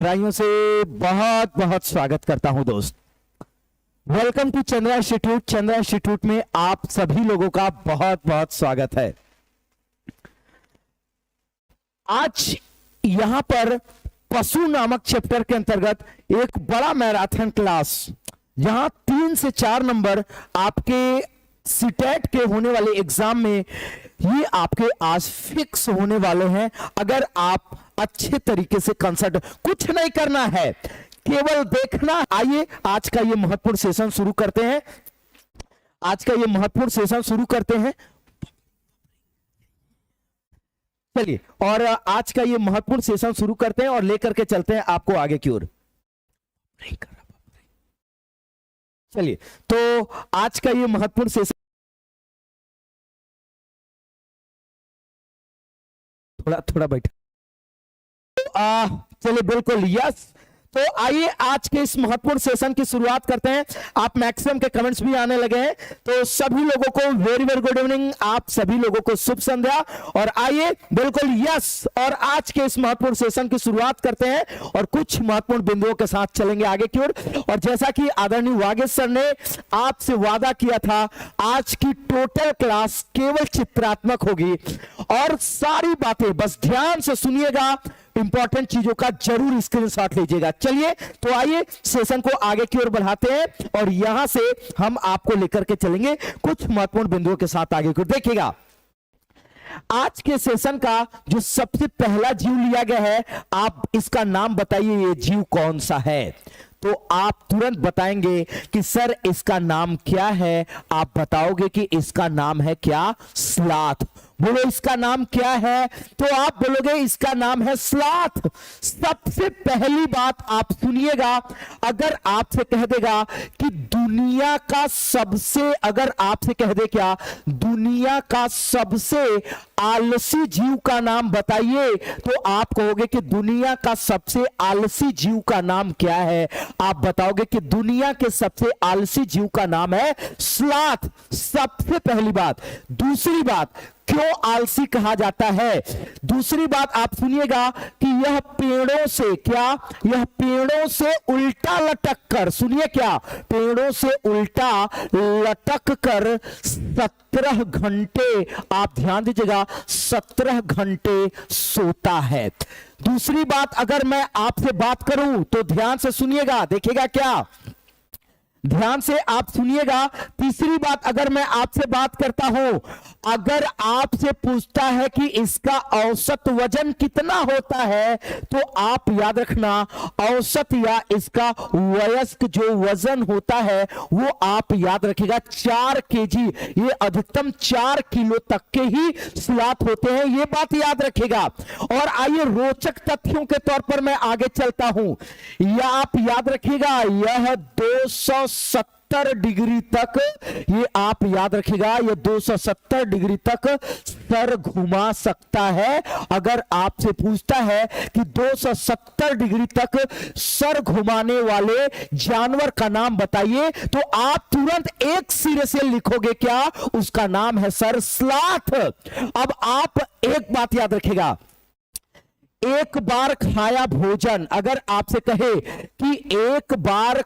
गहराइयों से बहुत बहुत स्वागत करता हूं दोस्त। Welcome to Chandra institute. Chandra institute में आप सभी लोगों का बहुत बहुत स्वागत है। आज यहां पर पशु नामक चैप्टर के अंतर्गत एक बड़ा मैराथन क्लास, जहां 3 से 4 नंबर आपके सीटेट के होने वाले एग्जाम में ये आपके आज फिक्स होने वाले हैं। अगर आप अच्छे तरीके से कंसल्ट, कुछ नहीं करना है, केवल देखना। आइए आज का ये महत्वपूर्ण सेशन शुरू करते हैं। आज का ये महत्वपूर्ण सेशन शुरू करते हैं। चलिए, और आज का ये महत्वपूर्ण सेशन शुरू करते हैं और लेकर के चलते हैं आपको आगे की ओर। चलिए, तो आज का ये महत्वपूर्ण सेशन थोड़ा बैठा। चलिए, बिल्कुल यस। तो आइए आज के इस महत्वपूर्ण सेशन की शुरुआत करते हैं। आप मैक्सिमम के कमेंट्स भी आने लगे हैं, तो सभी लोगों को वेरी वेरी गुड इवनिंग, आप सभी लोगों को शुभ संध्या। और आइए, बिल्कुल यस, और आज के इस महत्वपूर्ण सेशन की शुरुआत करते हैं और कुछ महत्वपूर्ण बिंदुओं के साथ चलेंगे आगे की ओर। और जैसा कि आदरणीय वागेश सर ने आपसे वादा किया था, आज की टोटल क्लास केवल चित्रात्मक होगी और सारी बातें बस ध्यान से सुनिएगा, इंपॉर्टेंट चीजों का जरूर स्क्रीनशॉट लीजिएगा। चलिए, तो आइए सेशन को आगे की ओर बढ़ाते हैं और यहां से हम आपको लेकर के चलेंगे कुछ महत्वपूर्ण बिंदुओं के साथ आगे की ओर। देखिएगा, आज के सेशन का जो सबसे पहला जीव लिया गया है, आप इसका नाम बताइए, ये जीव कौन सा है? तो आप तुरंत बताएंगे कि सर इसका नाम क्या है। आप बताओगे कि इसका नाम है क्या? स्लॉथ। बोलो इसका नाम क्या है? तो आप बोलोगे इसका नाम है स्लॉथ। सबसे पहली बात आप सुनिएगा, अगर आपसे कह देगा कि दुनिया का सबसे, अगर आपसे कह दे क्या, दुनिया का सबसे आलसी जीव का नाम बताइए, तो आप कहोगे कि दुनिया का सबसे आलसी जीव का नाम क्या है? आप बताओगे कि दुनिया के सबसे आलसी जीव का नाम है स्लॉथ। सबसे पहली बात। दूसरी बात, क्यों आलसी कहा जाता है? दूसरी बात आप सुनिएगा कि यह पेड़ों से, क्या, यह पेड़ों से उल्टा लटक कर, सुनिए क्या, पेड़ों से उल्टा लटक कर 17 घंटे, आप ध्यान दीजिएगा, 17 घंटे सोता है। दूसरी बात अगर मैं आपसे बात करूं तो ध्यान से सुनिएगा, देखिएगा क्या, ध्यान से आप सुनिएगा। तीसरी बात अगर मैं आपसे बात करता हूं, अगर आपसे पूछता है कि इसका औसत वजन कितना होता है, तो आप याद रखना, औसत या इसका वयस्क जो वजन होता है वो आप याद रखिएगा 4 केजी, ये अधिकतम 4 किलो तक के ही स्लॉथ होते हैं, ये बात याद रखिएगा। और आइए रोचक तथ्यों के तौर पर मैं आगे चलता हूं, या आप याद रखिएगा, यह 270 डिग्री तक, ये आप याद रखिएगा, ये 270 डिग्री तक सर घुमा सकता है। अगर आपसे पूछता है कि 270 डिग्री तक सर घुमाने वाले जानवर का नाम बताइए, तो आप तुरंत एक सिरे से लिखोगे क्या? उसका नाम है सर स्लॉथ। अब आप एक बात याद रखिएगा, एक बार खाया भोजन, अगर आपसे कहे कि एक बार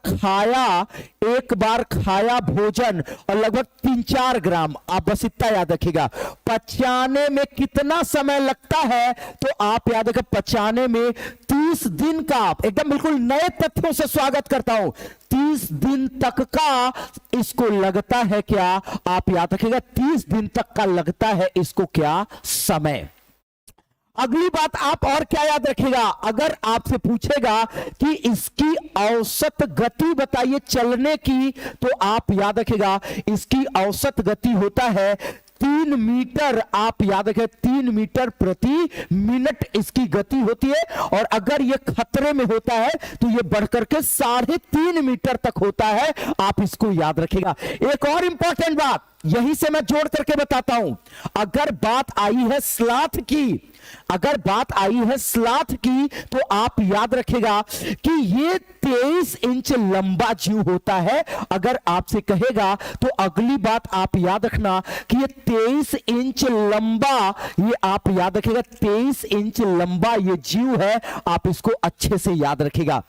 खाया भोजन और लगभग 3-4 ग्राम, आप बस इतना याद रखिएगा, पचाने में कितना समय लगता है, तो आप याद रखें पचाने में 30 दिन का, एकदम बिल्कुल नए तथ्यों से स्वागत करता हूं, 30 दिन तक का इसको लगता है क्या? आप याद रखिएगा 30 दिन तक का लगता है इसको क्या? समय। अगली बात आप और क्या याद रखिएगा, अगर आपसे पूछेगा कि इसकी औसत गति बताइए चलने की, तो आप याद रखिएगा इसकी औसत गति होता है 3 मीटर, आप याद रखें 3 मीटर प्रति मिनट इसकी गति होती है। और अगर ये खतरे में होता है तो ये बढ़कर के 3.5 मीटर तक होता है, आप इसको याद रखेगा। एक और इंपॉर्टेंट बात, यहीं से मैं जोड़ करके बताता हूं। अगर बात आई है स्लॉथ की, अगर बात आई है स्लॉथ की, तो आप याद रखेगा कि ये 23 इंच लंबा जीव होता है। अगर आपसे कहेगा तो अगली बात आप याद रखना कि ये 23 इंच लंबा, ये आप याद रखेगा 23 इंच लंबा ये जीव है। आप इसको अच्छे से याद रखेगा।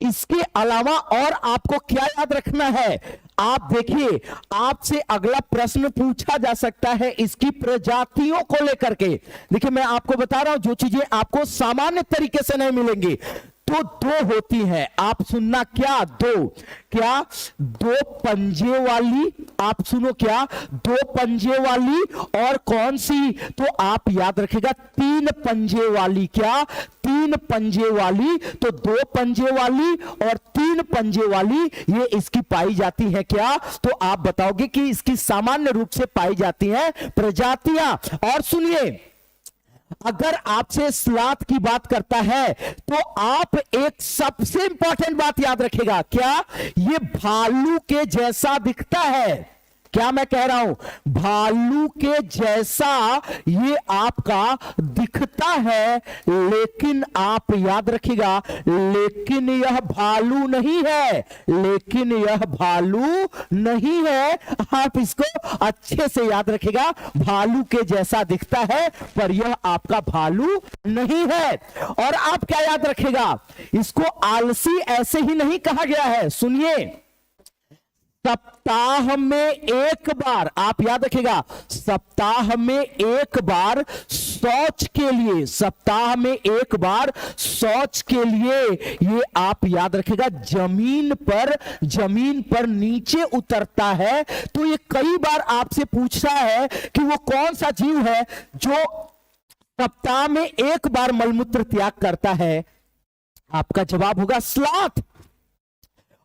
इसके अलावा और आपको क्या याद रखना है? आप देखिए, आपसे अगला प्रश्न पूछा जा सकता है इसकी प्रजातियों को लेकर के। देखिए, मैं आपको बता रहा हूं जो चीजें आपको सामान्य तरीके से नहीं मिलेंगी। तो दो होती है, आप सुनना, क्या दो? क्या दो पंजे वाली, आप सुनो, क्या दो पंजे वाली, और कौन सी? तो आप याद रखेगा तीन पंजे वाली। क्या? तीन पंजे वाली। तो दो पंजे वाली और तीन पंजे वाली ये इसकी पाई जाती है। क्या? तो आप बताओगे कि इसकी सामान्य रूप से पाई जाती है प्रजातियां। और सुनिए, अगर आपसे स्लॉथ की बात करता है तो आप एक सबसे इंपॉर्टेंट बात याद रखेगा। क्या? ये भालू के जैसा दिखता है। क्या मैं कह रहा हूं? भालू के जैसा ये आपका दिखता है, लेकिन आप याद रखिएगा, लेकिन यह भालू नहीं है। लेकिन यह भालू नहीं है। आप इसको अच्छे से याद रखिएगा, भालू के जैसा दिखता है पर यह आपका भालू नहीं है। और आप क्या याद रखिएगा, इसको आलसी ऐसे ही नहीं कहा गया है। सुनिए, सप्ताह में एक बार, आप याद रखिएगा, सप्ताह में एक बार शौच के लिए, सप्ताह में एक बार शौच के लिए ये आप याद रखिएगा जमीन पर नीचे उतरता है। तो ये कई बार आपसे पूछा है कि वो कौन सा जीव है जो सप्ताह में एक बार मलमूत्र त्याग करता है। आपका जवाब होगा स्लॉथ।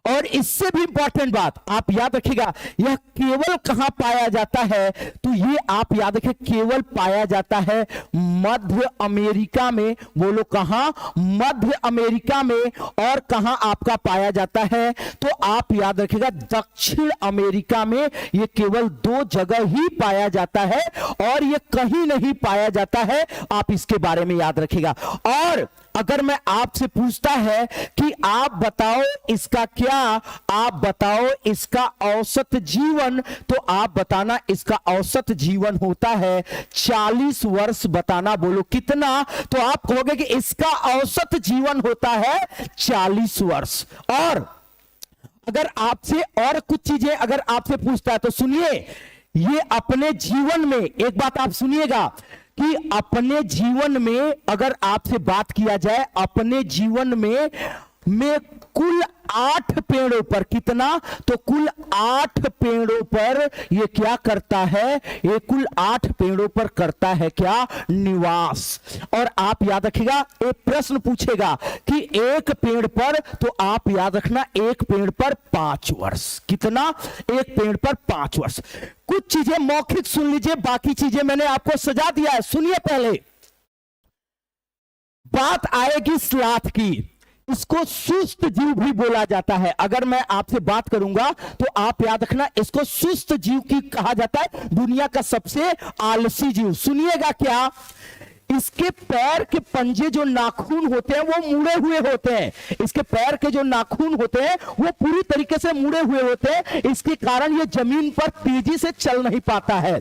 और इससे भी इंपॉर्टेंट बात आप याद rखिएगा, यह केवल कहां पाया जाता है? तो ये आप याद रखें, केवल पाया जाता है मध्य अमेरिका में। बोलो कहां? मध्य अमेरिका में। और कहां आपका पाया जाता है? तो आप याद रखिएगा दक्षिण अमेरिका में। ये केवल दो जगह ही पाया जाता है और ये कहीं नहीं पाया जाता है। आप इसके बारे में याद रखिएगा। और अगर मैं आपसे पूछता है कि आप बताओ इसका क्या, आप बताओ इसका औसत जीवन, तो आप बताना इसका औसत जीवन होता है 40 वर्ष। बताना, बोलो कितना? तो आप कहोगे कि इसका औसत जीवन होता है 40 वर्ष। और अगर आपसे और कुछ चीजें अगर आपसे पूछता है तो सुनिए, ये अपने जीवन में, एक बात आप सुनिएगा कि अपने जीवन में अगर आपसे बात किया जाए, अपने जीवन में कुल 8 पेड़ों पर, कितना? तो कुल 8 पेड़ों पर ये क्या करता है? ये कुल 8 पेड़ों पर करता है क्या? निवास। और आप याद रखिएगा, एक प्रश्न पूछेगा कि एक पेड़ पर, तो आप याद रखना एक पेड़ पर 5 वर्ष। कितना? एक पेड़ पर 5 वर्ष। कुछ चीजें मौखिक सुन लीजिए, बाकी चीजें मैंने आपको सजा दिया है। सुनिए, पहले बात आएगी स्लॉथ की। इसको सुस्त जीव भी बोला जाता है। अगर मैं आपसे बात करूंगा तो आप याद रखना, इसको सुस्त जीव की कहा जाता है, दुनिया का सबसे आलसी जीव। सुनिएगा क्या? इसके पैर के पंजे जो नाखून होते हैं वो मुड़े हुए होते हैं। इसके पैर के जो नाखून होते हैं वो पूरी तरीके से मुड़े हुए होते हैं। इसके कारण ये जमीन पर तेजी से चल नहीं पाता है।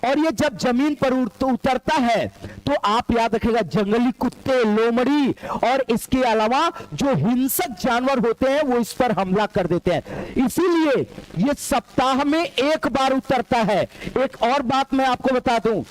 और ये जब जमीन पर उतरता है तो आप याद रखिएगा, जंगली कुत्ते, लोमड़ी और इसके अलावा जो हिंसक जानवर होते हैं वो इस पर हमला कर देते हैं। इसीलिए ये सप्ताह में एक बार उतरता है। एक और बात मैं आपको बता दूं,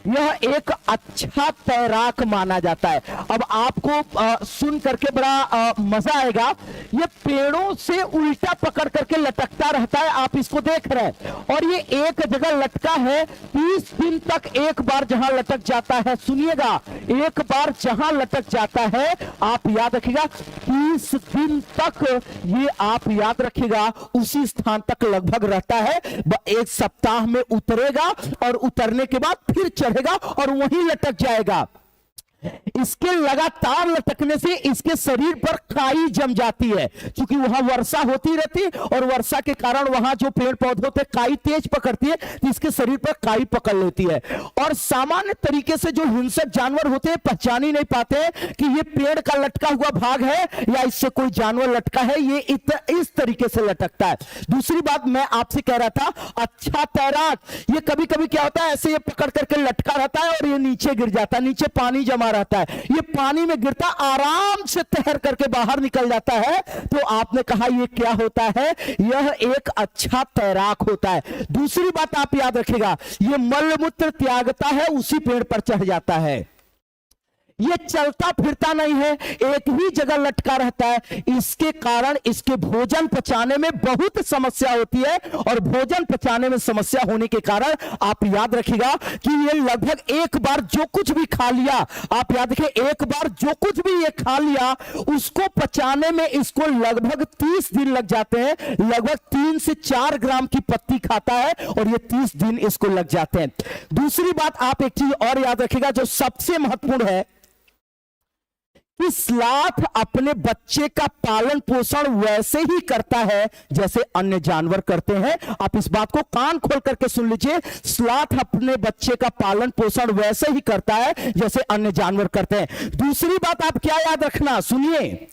यह एक अच्छा तैराक माना जाता है। अब आपको सुन करके बड़ा मजा आएगा। ये पेड़ों से उल्टा पकड़ करके लटकता रहता है, आप इसको देख रहे हैं। और ये एक जगह लटका है 30 दिन तक। एक बार जहां लटक जाता है, सुनिएगा, एक बार जहां लटक जाता है, आप याद रखिएगा 30 दिन तक ये आप याद रखिएगा उसी स्थान तक लगभग रहता है। एक सप्ताह में उतरेगा और उतरने के बाद फिर चढ़ेगा और वहीं लटक जाएगा। इसके लगातार लटकने से इसके शरीर पर काई जम जाती है, क्योंकि वहां वर्षा होती रहती है और वर्षा के कारण वहां जो पेड़ पौधे होते काई तेज पकड़ती है, तो इसके शरीर पर काई पकड़ लेती है। और सामान्य तरीके से जो हिंसक जानवर होते हैं पहचान ही नहीं पाते कि ये पेड़ का लटका हुआ भाग है या इससे कोई जानवर लटका है, ये इस तरीके से लटकता है। दूसरी बात मैं आपसे कह रहा था, अच्छा तैराक, ये कभी कभी क्या होता है, ऐसे ये पकड़ करके लटका रहता है और ये नीचे गिर जाता है, नीचे पानी जमा रहता है, ये पानी में गिरता आराम से तैर करके बाहर निकल जाता है। तो आपने कहा ये क्या होता है, यह एक अच्छा तैराक होता है। दूसरी बात आप याद रखिएगा, ये मलमूत्र त्यागता है, उसी पेड़ पर चढ़ जाता है, ये चलता फिरता नहीं है, एक ही जगह लटका रहता है। इसके कारण इसके भोजन पचाने में बहुत समस्या होती है, और भोजन पचाने में समस्या होने के कारण आप याद रखिएगा कि ये लगभग एक बार जो कुछ भी खा लिया, आप याद रखिए एक बार जो कुछ भी ये खा लिया उसको पचाने में इसको लगभग 30 दिन लग जाते हैं। लगभग 3 से 4 ग्राम की पत्ती खाता है और ये 30 दिन इसको लग जाते हैं। दूसरी बात आप एक चीज और याद रखिएगा जो सबसे महत्वपूर्ण है कि स्लॉथ अपने बच्चे का पालन पोषण वैसे ही करता है जैसे अन्य जानवर करते हैं। आप इस बात को कान खोल करके सुन लीजिए, स्लॉथ अपने बच्चे का पालन पोषण वैसे ही करता है जैसे अन्य जानवर करते हैं। दूसरी बात आप क्या याद रखना, सुनिए,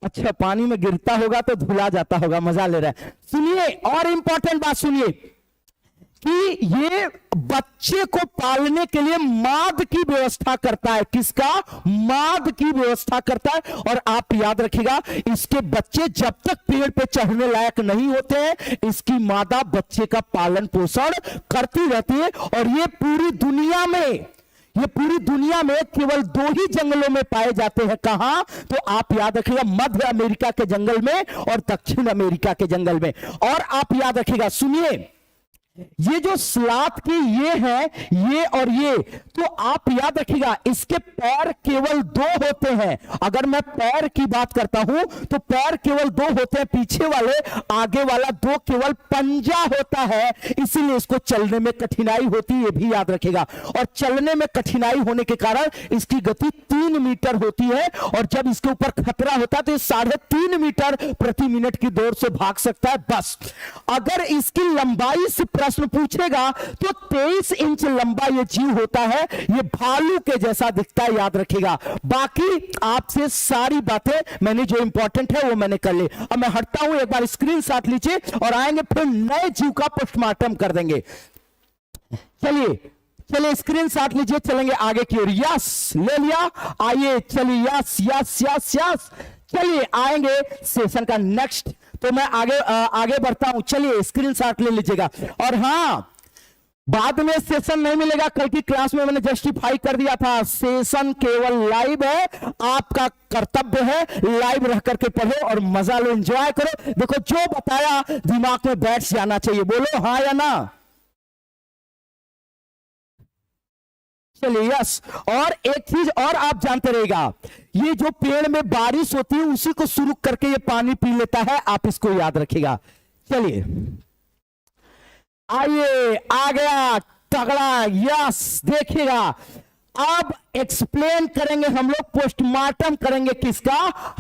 अच्छा पानी में गिरता होगा तो धुला जाता होगा, मजा ले रहा है। सुनिए और इंपॉर्टेंट बात सुनिए कि ये बच्चे को पालने के लिए माद की व्यवस्था करता है। किसका? माद की व्यवस्था करता है। और आप याद रखिएगा इसके बच्चे जब तक पेड़ पे चढ़ने लायक नहीं होते हैं, इसकी मादा बच्चे का पालन पोषण करती रहती है। और ये पूरी दुनिया में केवल 2 ही जंगलों में पाए जाते हैं। कहां? तो आप याद रखिएगा मध्य अमेरिका के जंगल में और दक्षिण अमेरिका के जंगल में। और आप याद रखिएगा, सुनिए, ये जो स्लॉथ की ये है, ये और ये, तो आप याद रखिएगा इसके पैर केवल 2 होते हैं। अगर मैं पैर की बात करता हूं तो पैर केवल 2 होते हैं, पीछे वाले, आगे वाला 2 केवल पंजा होता है, इसीलिए इसको चलने में कठिनाई होती है, ये भी याद रखिएगा। और चलने में कठिनाई होने के कारण इसकी गति 3 मीटर होती है, और जब इसके ऊपर खतरा होता है तो 3.5 मीटर प्रति मिनट की दौड़ से भाग सकता है। बस अगर इसकी लंबाई से प्रश्न पूछेगा तो 23 इंच लंबा ये जीव होता है, ये भालू के जैसा दिखता है, याद रखिएगा। बाकी आपसे सारी बातें मैंने जो इंपॉर्टेंट है वो मैंने कर ली। अब मैं हटता हूं, एक बार स्क्रीनशॉट लीजिए और आएंगे फिर नए जीव का पोस्टमार्टम कर देंगे। चलिए स्क्रीनशॉट लीजिए, चलेंगे आगे की ओर। यस, ले लिया, आइए चलिए, यस यस यस यस, चलिए आएंगे सेशन का नेक्स्ट। तो मैं आगे बढ़ता हूं, चलिए स्क्रीनशॉट ले लीजिएगा। और हां, बाद में सेशन नहीं मिलेगा, कल की क्लास में मैंने जस्टिफाई कर दिया था, सेशन केवल लाइव है, आपका कर्तव्य है लाइव रह करके पढ़ो और मजा लो, एंजॉय करो। देखो जो बताया दिमाग में बैठ जाना चाहिए, बोलो हाँ या ना। चलिए यस। और एक चीज और आप जानते रहेगा, ये जो पेड़ में बारिश होती है उसी को शुरू करके ये पानी पी लेता है, आप इसको याद रखिएगा। चलिए आइए, आ गया तगड़ा, यस। देखिएगा अब एक्सप्लेन करेंगे हम लोग, पोस्टमार्टम करेंगे किसका?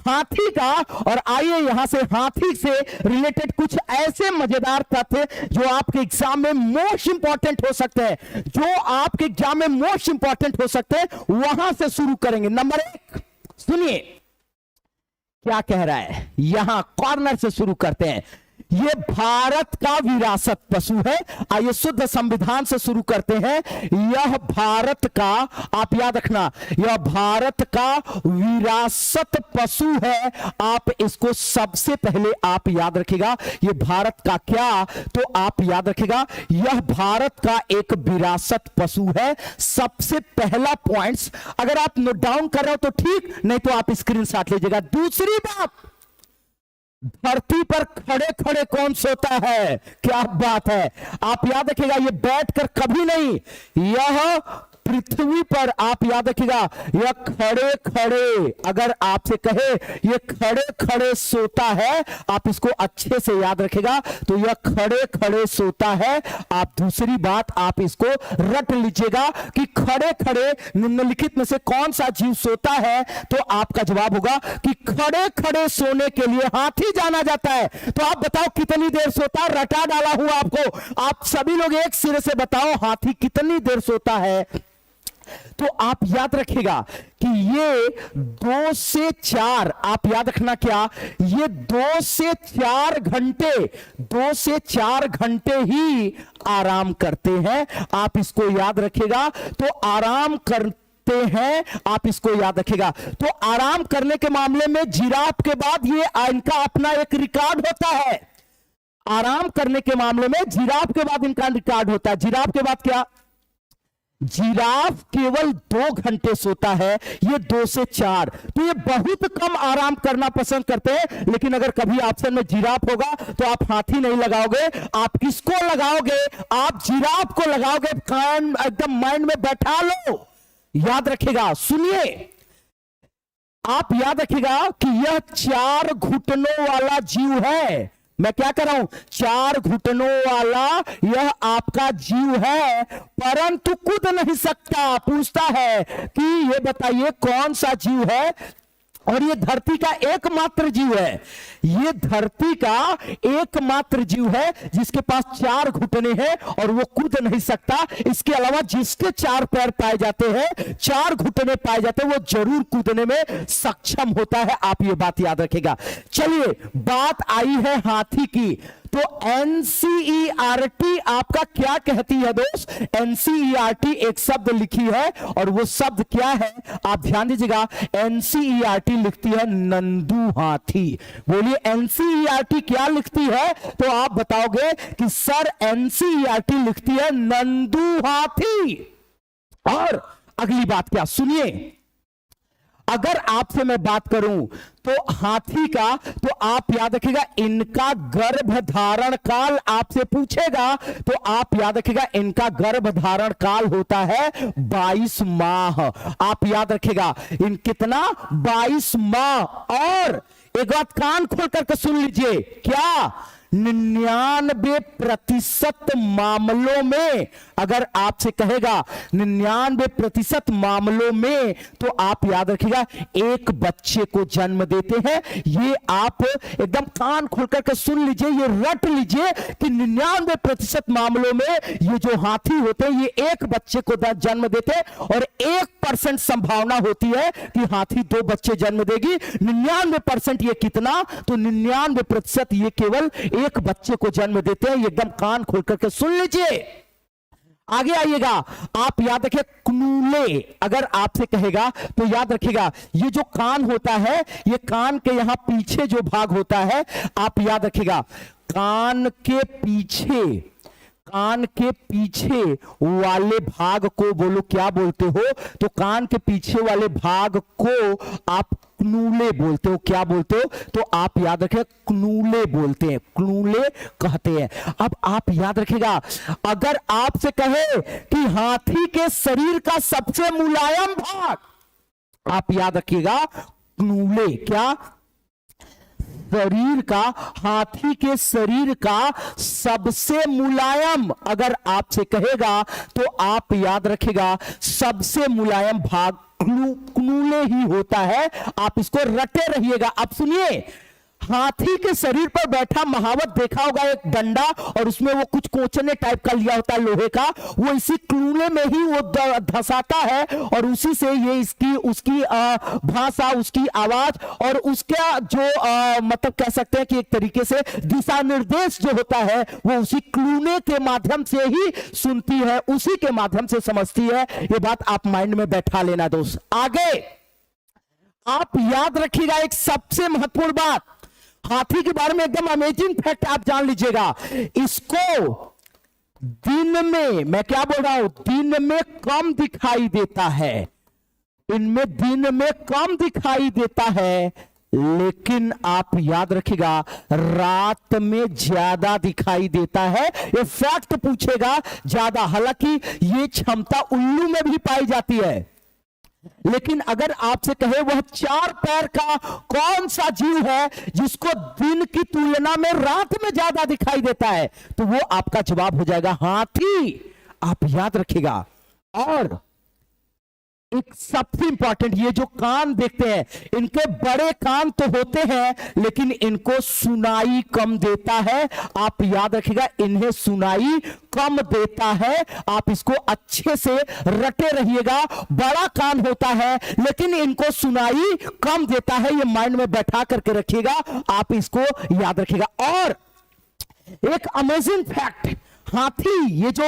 हाथी का। और आइए यहां से हाथी से रिलेटेड कुछ ऐसे मजेदार तथ्य जो आपके एग्जाम में मोस्ट इंपॉर्टेंट हो सकते हैं, जो आपके एग्जाम में मोस्ट इंपॉर्टेंट हो सकते हैं, वहां से शुरू करेंगे। नंबर 1 सुनिए क्या कह रहा है, यहां कॉर्नर से शुरू करते हैं। ये भारत का विरासत पशु है। आइए शुद्ध संविधान से शुरू करते हैं। यह भारत का, आप याद रखना, यह भारत का विरासत पशु है। आप इसको सबसे पहले आप याद रखिएगा, ये भारत का क्या, तो आप याद रखिएगा यह भारत का एक विरासत पशु है। सबसे पहला पॉइंट्स अगर आप नोट डाउन कर रहे हो तो ठीक, नहीं तो आप स्क्रीनशॉट लीजिएगा। दूसरी बात, धरती पर खड़े खड़े कौन सोता है? क्या बात है, आप याद रखिएगा, ये बैठकर कभी नहीं, यह पृथ्वी पर आप याद रखिएगा, यह खड़े खड़े, अगर आपसे कहे यह खड़े खड़े सोता है, आप इसको अच्छे से याद रखिएगा, तो यह खड़े खड़े सोता है। आप दूसरी बात आप इसको रट लीजिएगा कि खड़े खड़े निम्नलिखित में से कौन सा जीव सोता है, तो आपका जवाब होगा कि खड़े खड़े सोने के लिए हाथी जाना जाता है। तो आप बताओ कितनी देर सोता है, रटा डाला हुआ आपको, आप सभी लोग एक सिरे से बताओ हाथी कितनी देर सोता है। तो आप याद रखिएगा कि ये 2 से 4, आप याद रखना क्या, ये 2 से 4 घंटे, 2 से 4 घंटे ही आराम करते हैं। आप इसको याद रखिएगा, तो आराम करते हैं, आप इसको याद रखिएगा। तो आराम करने के मामले में जिराफ के बाद ये इनका अपना एक रिकॉर्ड होता है। आराम करने के मामले में जिराफ के बाद इनका रिकॉर्ड होता है। जिराफ के बाद क्या, जिराफ केवल 2 घंटे सोता है, ये 2 से 4, तो ये बहुत कम आराम करना पसंद करते हैं। लेकिन अगर कभी ऑप्शन में जिराफ होगा तो आप हाथी नहीं लगाओगे, आप किसको लगाओगे, आप जिराफ को लगाओगे। कान एकदम माइंड में बैठा लो, याद रखिएगा। सुनिए, आप याद रखिएगा कि यह 4 घुटनों वाला जीव है। मैं क्या कर रहा हूं, 4 घुटनों वाला यह आपका जीव है, परंतु कूद नहीं सकता। पूछता है कि ये बताइए कौन सा जीव है, और ये धरती का एकमात्र जीव है। ये धरती का एकमात्र जीव है जिसके पास 4 घुटने हैं और वो कूद नहीं सकता। इसके अलावा जिसके 4 पैर पाए जाते हैं, 4 घुटने पाए जाते हैं, वो जरूर कूदने में सक्षम होता है। आप ये बात याद रखेगा। चलिए, बात आई है हाथी की, तो एनसीईआरटी आपका क्या कहती है दोस्त। एनसीईआरटी एक शब्द लिखी है, और वो शब्द क्या है आप ध्यान दीजिएगा। एनसीईआरटी लिखती है नंदू हाथी। बोलिए एनसीईआरटी क्या लिखती है, तो आप बताओगे कि सर एनसीईआरटी लिखती है नंदू हाथी। और अगली बात क्या, सुनिए, अगर आपसे मैं बात करूं तो हाथी का, तो आप याद रखिएगा इनका गर्भधारण काल आपसे पूछेगा, तो आप याद रखिएगा इनका गर्भधारण काल होता है 22 माह। आप याद रखिएगा इन कितना, 22 माह। और एक बात कान खोल करके सुन लीजिए, क्या 99% मामलों में, अगर आपसे कहेगा 99% मामलों में, तो आप याद रखिएगा एक बच्चे को जन्म देते हैं। ये आप एकदम कान खोल करके सुन लीजिए, ये रट लीजिए कि 99% मामलों में ये जो हाथी होते हैं ये एक बच्चे को जन्म देते हैं, और 1% संभावना होती है कि हाथी 2 बच्चे जन्म देगी। 99% ये कितना, तो 99% ये केवल एक बच्चे को जन्म देते हैं। ये एकदम कान खोल करके सुन लीजिए। आगे आइएगा, आप याद रखिए क्नूले, अगर आपसे कहेगा तो याद रखिएगा ये जो कान होता है, ये कान के यहां पीछे जो भाग होता है, आप याद रखिएगा कान के पीछे वाले भाग को बोलो क्या बोलते हो, तो कान के पीछे वाले भाग को आप क्नूले बोलते हो। क्या बोलते हो, तो आप याद रखिए क्नूले बोलते हैं, क्नूले कहते हैं। अब आप याद रखिएगा, अगर आपसे कहे कि हाथी के शरीर का सबसे मुलायम भाग, आप याद रखिएगा क्नूले, क्या, शरीर का, हाथी के शरीर का सबसे मुलायम, अगर आपसे कहेगा तो आप याद रखिएगा सबसे मुलायम भाग क्नूले ही होता है। आप इसको रटे रहिएगा। अब सुनिए, हाथी के शरीर पर बैठा महावत देखा होगा, एक डंडा, और उसमें वो कुछ कोचने टाइप का लिया होता है लोहे का, वो इसी क्लूले में ही वो धसाता है, और उसी से ये उसकी भाषा, उसकी आवाज, और उसका जो मतलब कह सकते हैं कि एक तरीके से दिशा निर्देश जो होता है, वो उसी क्लूने के माध्यम से ही सुनती है, उसी के माध्यम से समझती है। ये बात आप माइंड में बैठा लेना दोस्त। आगे आप याद रखिएगा एक सबसे महत्वपूर्ण बात, हाथी के बारे में एकदम अमेजिंग फैक्ट आप जान लीजिएगा। इसको दिन में, मैं क्या बोल रहा हूं, दिन में कम दिखाई देता है, इनमें दिन में कम दिखाई देता है, लेकिन आप याद रखिएगा रात में ज्यादा दिखाई देता है। ये फैक्ट पूछेगा ज्यादा, हालांकि ये क्षमता उल्लू में भी पाई जाती है, लेकिन अगर आपसे कहे वह 4 पैर का कौन सा जीव है जिसको दिन की तुलना में रात में ज्यादा दिखाई देता है, तो वो आपका जवाब हो जाएगा हाथी। आप याद रखिएगा। और एक सबसे इंपॉर्टेंट, ये जो कान देखते हैं, इनके बड़े कान तो होते हैं लेकिन इनको सुनाई कम देता है। आप याद रखिएगा, इन्हें सुनाई कम देता है। आप इसको अच्छे से रटे रहिएगा। बड़ा कान होता है लेकिन इनको सुनाई कम देता है। ये माइंड में बैठा करके रखिएगा, आप इसको याद रखिएगा। और एक अमेजिंग फैक्ट, हाथी ये जो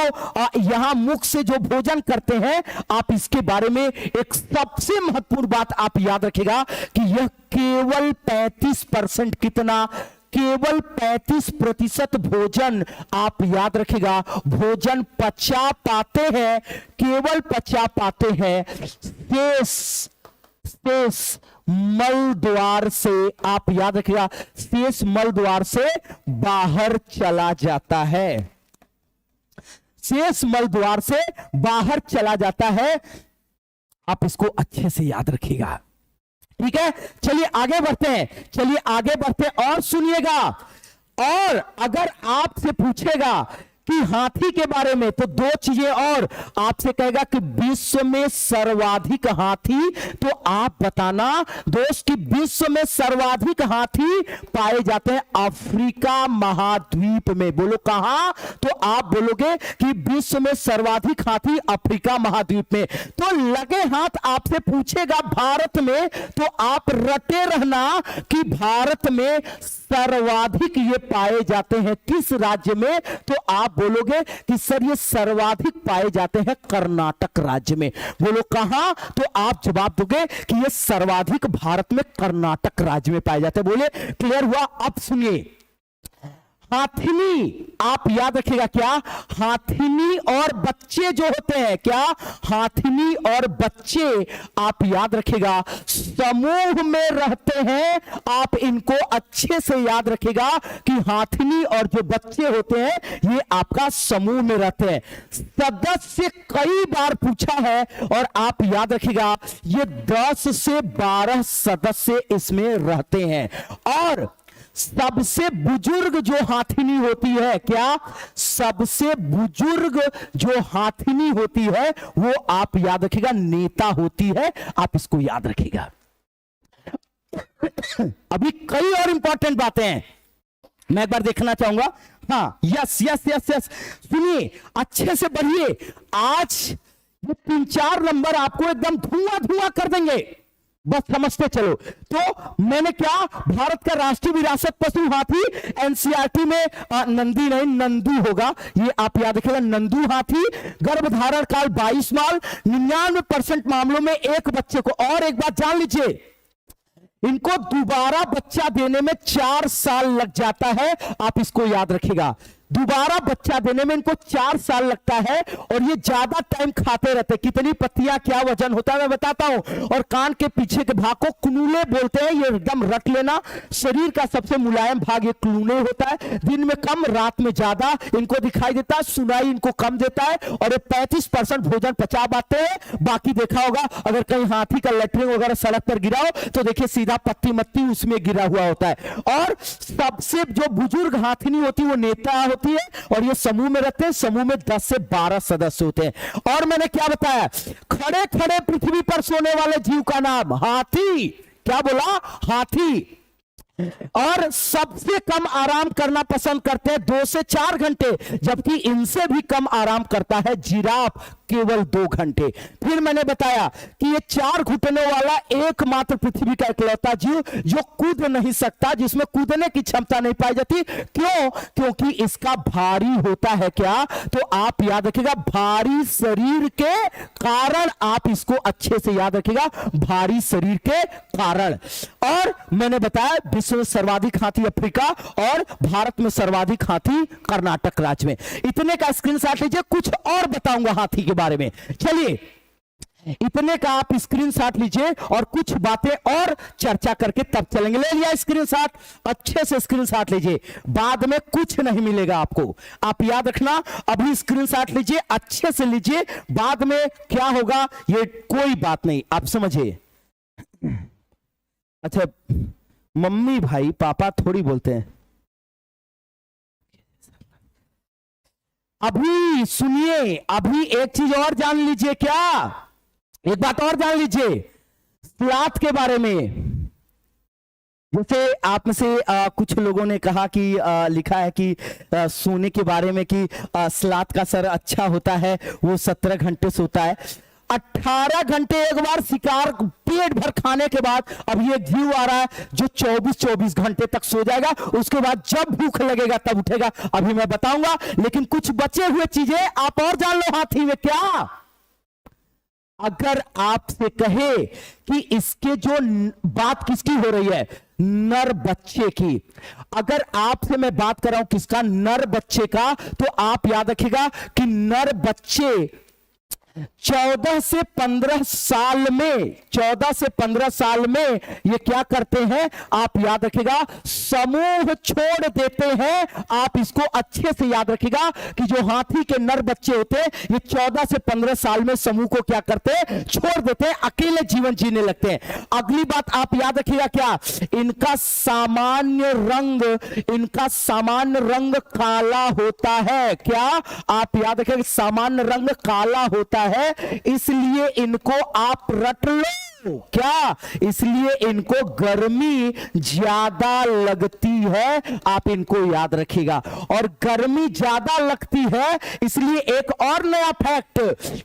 यहां मुख से जो भोजन करते हैं, आप इसके बारे में एक सबसे महत्वपूर्ण बात आप याद रखिएगा कि यह केवल 35% कितना, केवल 35% भोजन, आप याद रखिएगा, भोजन पचा पाते हैं, केवल पचा पाते हैं। शेष मल द्वार से, आप याद रखिएगा, शेष मल द्वार से बाहर चला जाता है। शेष मल द्वार से बाहर चला जाता है। आप इसको अच्छे से याद रखिएगा, ठीक है। चलिए आगे बढ़ते हैं, चलिए आगे बढ़ते हैं और सुनिएगा। और अगर आपसे पूछेगा कि हाथी के बारे में, तो 2 चीजें और आपसे कहेगा कि विश्व में सर्वाधिक हाथी, तो आप बताना दोस्त कि विश्व में सर्वाधिक हाथी पाए जाते हैं अफ्रीका महाद्वीप में। बोलो कहां? तो आप बोलोगे कि विश्व में सर्वाधिक हाथी अफ्रीका महाद्वीप में। तो लगे हाथ आपसे पूछेगा भारत में, तो आप रटे रहना कि भारत में सर्वाधिक ये पाए जाते हैं किस राज्य में, तो आप बोलोगे कि सर ये सर्वाधिक पाए जाते हैं कर्नाटक राज्य में। बोलो कहां? तो आप जवाब दोगे कि ये सर्वाधिक भारत में कर्नाटक राज्य में पाए जाते हैं। बोले क्लियर हुआ? अब सुनिए, हाथिनी, आप याद रखिएगा क्या, हाथिनी और बच्चे जो होते हैं, क्या हाथिनी और बच्चे, आप याद रखिएगा समूह में रहते हैं। आप इनको अच्छे से याद रखिएगा कि हाथिनी और जो बच्चे होते हैं ये आपका समूह में रहते हैं। सदस्य कई बार पूछा है और आप याद रखिएगा ये 10 से 12 सदस्य इसमें रहते हैं। और सबसे बुजुर्ग जो हाथिनी होती है, क्या सबसे बुजुर्ग जो हाथिनी होती है वो आप याद रखिएगा नेता होती है। आप इसको याद रखिएगा। अभी कई और इंपॉर्टेंट बातें हैं, मैं एक बार देखना चाहूंगा। हाँ, यस यस यस यस, सुनिए अच्छे से बढ़िए। आज ये 3-4 नंबर आपको एकदम धुआं धुआं कर देंगे, बस समझते चलो। तो मैंने क्या, भारत का राष्ट्रीय विरासत पशु हाथी, एनसीईआरटी में नंदी नहीं नंदू होगा, ये आप याद रखिएगा, नंदू हाथी। गर्भधारण काल 22 माह, 99% मामलों में एक बच्चे को। और एक बात जान लीजिए, इनको दोबारा बच्चा देने में 4 साल लग जाता है। आप इसको याद रखिएगा, दोबारा बच्चा देने में इनको 4 साल लगता है। और ये ज्यादा टाइम खाते रहते हैं। कितनी पत्तियां, क्या वजन होता है मैं बताता हूं। और कान के पीछे के भाग को कुनूले बोलते हैं, ये एकदम रट लेना। शरीर का सबसे मुलायम भाग ये कुनूले होता है। दिन में कम, रात में ज्यादा इनको दिखाई देता है। सुनाई इनको कम देता है। और ये 35% भोजन पचा पाते हैं। बाकी देखा होगा, अगर कहीं हाथी का लेटरिन वगैरह सड़क पर गिरा हो तो देखिए सीधा पत्ती मत्ती उसमें गिरा हुआ होता है। और सबसे जो बुजुर्ग हाथिनी होती है वो नेता होती है। और ये समूह में रहते हैं, समूह में 10 से 12 सदस्य होते हैं। और मैंने क्या बताया, खड़े खड़े पृथ्वी पर सोने वाले जीव का नाम हाथी। क्या बोला? हाथी। और सबसे कम आराम करना पसंद करते हैं 2 से 4 घंटे, जबकि इनसे भी कम आराम करता है जिराफ, केवल 2 घंटे। फिर मैंने बताया कि ये 4 घुटनों वाला एकमात्र पृथ्वी का इकलौता जीव जो कूद नहीं सकता, जिसमें कूदने की क्षमता नहीं पाई जाती। क्यों? क्योंकि इसका भारी होता है। क्या? तो आप याद रखिएगा, भारी शरीर के कारण। आप इसको अच्छे से याद रखिएगा, भारी शरीर के कारण। और मैंने बताया विश्व में सर्वाधिक हाथी अफ्रीका और भारत में सर्वाधिक हाथी कर्नाटक राज्य में। इतने का स्क्रीनशॉट लीजिए, कुछ और बताऊंगा हाथी के बारे में। चलिए इतने का आप स्क्रीनशॉट लीजिए और कुछ बातें और चर्चा करके तब चलेंगे। ले लिया स्क्रीनशॉट, अच्छे से स्क्रीनशॉट लीजिए, बाद में कुछ नहीं मिलेगा आपको। आप याद रखना, अभी स्क्रीनशॉट लीजिए, अच्छे से लीजिए, बाद में क्या होगा ये कोई बात नहीं, आप समझिए। अच्छा, मम्मी भाई पापा थोड़ी बोलते हैं। अभी सुनिए, अभी एक चीज और जान लीजिए, क्या एक बात और जान लीजिए सलात के बारे में। जैसे आप में से कुछ लोगों ने कहा कि लिखा है कि सोने के बारे में कि सलात का सर अच्छा होता है, वो 17 घंटे सोता है। 18 घंटे एक बार शिकार पेट भर खाने के बाद अभी एक जीव आ रहा है जो 24 घंटे तक सो जाएगा, उसके बाद जब भूख लगेगा तब उठेगा, अभी मैं बताऊंगा। लेकिन कुछ बचे हुए चीजें आप और जान लो हाथी में क्या। अगर आपसे कहे कि इसके जो बात किसकी हो रही है, नर बच्चे की, अगर आपसे मैं बात कर रहा हूं किसका, नर बच्चे का, तो आप याद रखिएगा कि नर बच्चे 14 से 15 साल में, 14 से 15 साल में ये क्या करते हैं, आप याद रखिएगा, समूह छोड़ देते हैं। आप इसको अच्छे से याद रखिएगा कि जो हाथी के नर बच्चे होते हैं ये 14 से 15 साल में समूह को क्या करते हैं, छोड़ देते हैं, अकेले जीवन जीने लगते हैं। अगली बात आप याद रखिएगा क्या, इनका सामान्य रंग काला होता है। क्या आप याद रखिएगा, सामान्य रंग काला होता है, इसलिए इनको आप रट लो। क्या, इसलिए इनको गर्मी ज्यादा लगती है, आप इनको याद रखिएगा। और गर्मी ज्यादा लगती है इसलिए एक और नया फैक्ट,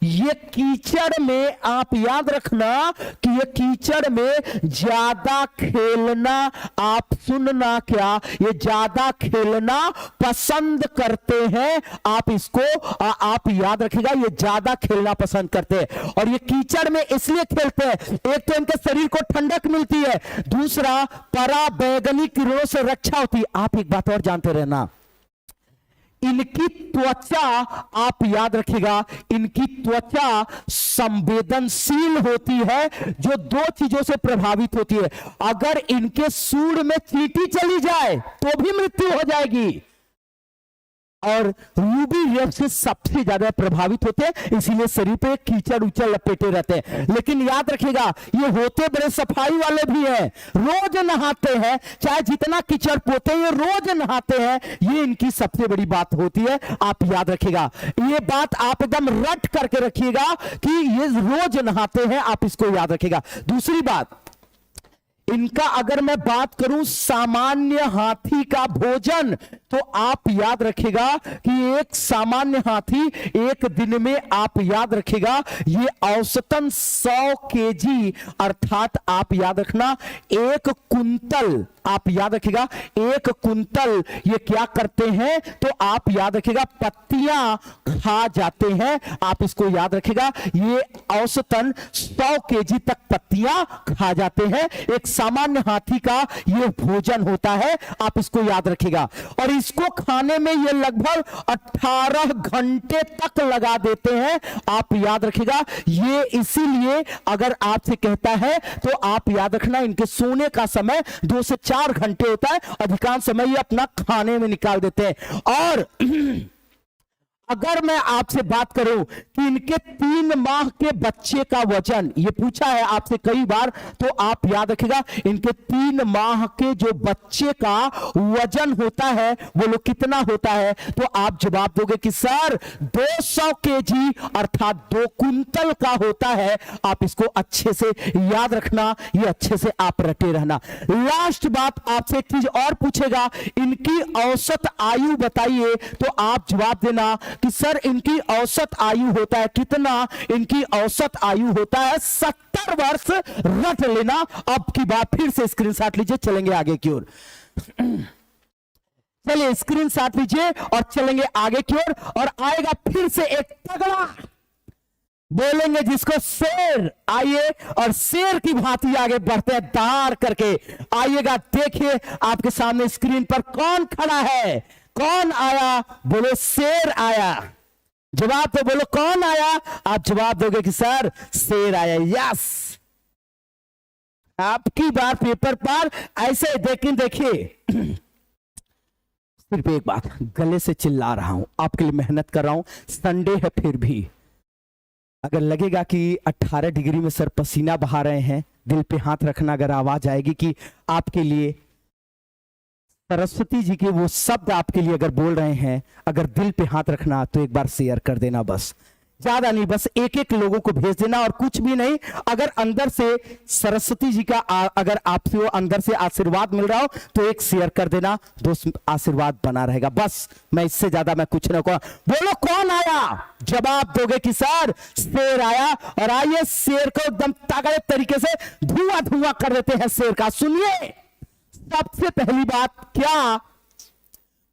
ये कीचड़ में, आप याद रखना कि ये कीचड़ में ज्यादा खेलना, आप सुनना क्या, ये ज्यादा खेलना पसंद करते हैं। आप इसको आप याद रखिएगा, ये ज्यादा खेलना पसंद करते हैं। और ये कीचड़ में इसलिए खेलते हैं, एक तो इनके शरीर को ठंडक मिलती है, दूसरा पराबैंगनी किरणों से रक्षा होती है। आप एक बात और जानते रहना, इनकी त्वचा, आप याद रखिएगा, इनकी त्वचा संवेदनशील होती है, जो 2 चीजों से प्रभावित होती है। अगर इनके सूंड में चींटी चली जाए तो भी मृत्यु हो जाएगी, और यूवी रेप से सबसे ज्यादा प्रभावित होते हैं, इसीलिए शरीर पे कीचड़ उचड़ लपेटे रहते हैं। लेकिन याद रखिएगा, ये होते बड़े सफाई वाले भी हैं, रोज नहाते हैं, चाहे जितना कीचड़ पोते हैं ये रोज नहाते हैं, ये इनकी सबसे बड़ी बात होती है। आप याद रखिएगा, ये बात आप एकदम रट करके रखिएगा कि ये रोज नहाते हैं, आप इसको याद रखिएगा। दूसरी बात, इनका अगर मैं बात करूं सामान्य हाथी का भोजन, तो आप याद रखिएगा कि एक सामान्य हाथी एक दिन में, आप याद रखिएगा, ये औसतन 100 केजी, अर्थात आप याद रखना 1 कुंतल, आप याद रखिएगा 1 कुंतल ये क्या करते हैं, तो आप याद रखिएगा पत्तियां खा जाते हैं। आप इसको याद रखिएगा, ये औसतन 100 केजी तक पत्तियां खा जाते हैं, एक सामान्य हाथी का ये भोजन होता है, आप इसको याद रखिएगा। और इसको खाने में ये लगभग 18 घंटे तक लगा देते हैं, आप याद रखिएगा। ये इसीलिए अगर आपसे कहता है तो आप याद रखना, इनके सोने का समय 2 से 4 घंटे होता है, अधिकांश समय ये अपना खाने में निकाल देते हैं। और अगर मैं आपसे बात करूं कि इनके 3 माह के बच्चे का वजन, ये पूछा है आपसे कई बार, तो आप याद रखिएगा इनके 3 माह के जो बच्चे का वजन होता है वो लोग कितना होता है, तो आप जवाब दोगे कि सर 200 केजी अर्थात 2 कुंतल का होता है। आप इसको अच्छे से याद रखना, ये अच्छे से आप रटे रहना। लास्ट बात, आपसे एक चीज और पूछेगा, इनकी औसत आयु बताइए, तो आप जवाब देना कि सर इनकी औसत आयु होता है कितना, इनकी औसत आयु होता है 70 वर्ष। रट लेना। अब की बात फिर से स्क्रीनशॉट लीजिए, चलेंगे आगे की ओर। चलिए स्क्रीनशॉट लीजिए और चलेंगे आगे की ओर, और आएगा फिर से एक तगड़ा, बोलेंगे जिसको शेर। आइए और शेर की भांति आगे बढ़ते हैं दार करके। आइएगा, देखिए आपके सामने स्क्रीन पर कौन खड़ा है, कौन आया, बोलो शेर आया। जवाब तो बोलो कौन आया। आप जवाब दोगे कि सर शेर आया। यस, आपकी बार पेपर पर ऐसे। लेकिन देखिए सिर्फ एक बात, गले से चिल्ला रहा हूं, आपके लिए मेहनत कर रहा हूं, संडे है फिर भी अगर लगेगा कि 18 डिग्री में सर पसीना बहा रहे हैं, दिल पे हाथ रखना, अगर आवाज आएगी कि आपके लिए सरस्वती जी के वो शब्द आपके लिए अगर बोल रहे हैं, अगर दिल पे हाथ रखना, तो एक बार शेयर कर देना, बस ज्यादा नहीं, बस एक एक लोगों को भेज देना और कुछ भी नहीं। अगर अंदर से सरस्वती जी का अगर आपसे वो अंदर से आशीर्वाद मिल रहा हो तो एक शेयर कर देना, दोस्त आशीर्वाद बना रहेगा, बस मैं इससे ज्यादा मैं कुछ ना कहूं। बोलो कौन आया। जवाब दोगे कि सर शेर आया। और आइए शेर को एकदम तगड़े तरीके से धुआं धुआं कर देते हैं शेर का। सुनिए, सबसे पहली बात क्या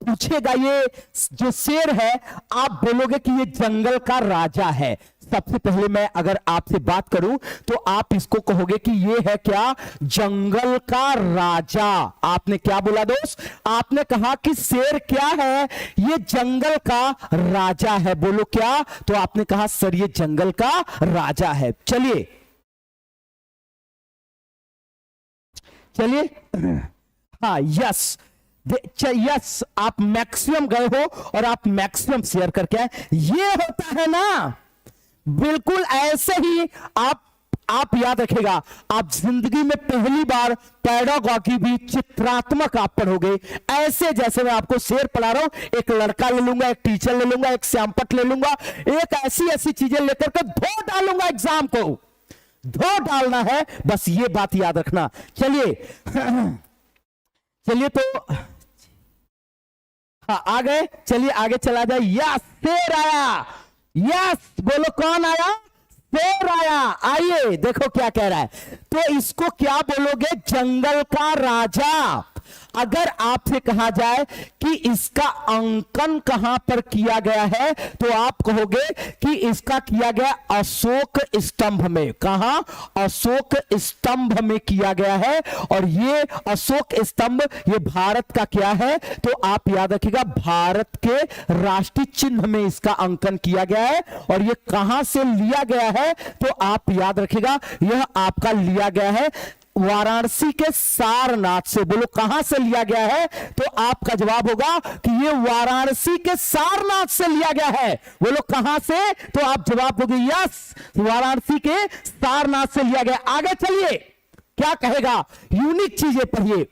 पूछेगा ये जो शेर है, आप बोलोगे कि ये जंगल का राजा है। सबसे पहले मैं अगर आपसे बात करूं तो आप इसको कहोगे कि ये है क्या, जंगल का राजा। आपने क्या बोला दोस्त, आपने कहा कि शेर क्या है, ये जंगल का राजा है। बोलो क्या, तो आपने कहा सर ये जंगल का राजा है। चलिए हाँ, यस यस, आप मैक्सिमम गए हो और आप मैक्सिमम शेयर करके आए। ये होता है ना, बिल्कुल ऐसे ही आप याद रखेगा, आप जिंदगी में पहली बार पैडागॉजी भी चित्रात्मक आप पढ़ोगे। ऐसे जैसे मैं आपको शेर पढ़ा रहा हूं, एक लड़का ले लूंगा, एक टीचर ले लूंगा, एक श्यामपट ले लूंगा, एक ऐसी ऐसी चीजें लेकर के धो डालूंगा, एग्जाम को धो डालना है, बस ये बात याद रखना। चलिए तो हाँ आ गए, चलिए आगे चला जाए। यस, शेर आया। यस, बोलो कौन आया, शेर आया। आइए देखो क्या कह रहा है, तो इसको क्या बोलोगे, जंगल का राजा। अगर आपसे कहा जाए कि इसका अंकन कहां पर किया गया है, तो आप कहोगे कि इसका किया गया अशोक स्तंभ में। कहां, अशोक स्तंभ में किया गया है। और ये अशोक स्तंभ ये भारत का क्या है, तो आप याद रखिएगा भारत के राष्ट्रीय चिन्ह में इसका अंकन किया गया है। और ये कहां से लिया गया है, तो आप याद रखिएगा यह आपका लिया गया है वाराणसी के सारनाथ से। बोलो कहां से लिया गया है, तो आपका जवाब होगा कि ये वाराणसी के सारनाथ से लिया गया है। बोलो कहां से, तो आप जवाब दोगे यस, वाराणसी के सारनाथ से लिया गया। आगे चलिए क्या कहेगा, यूनिक चीजें पढ़िए।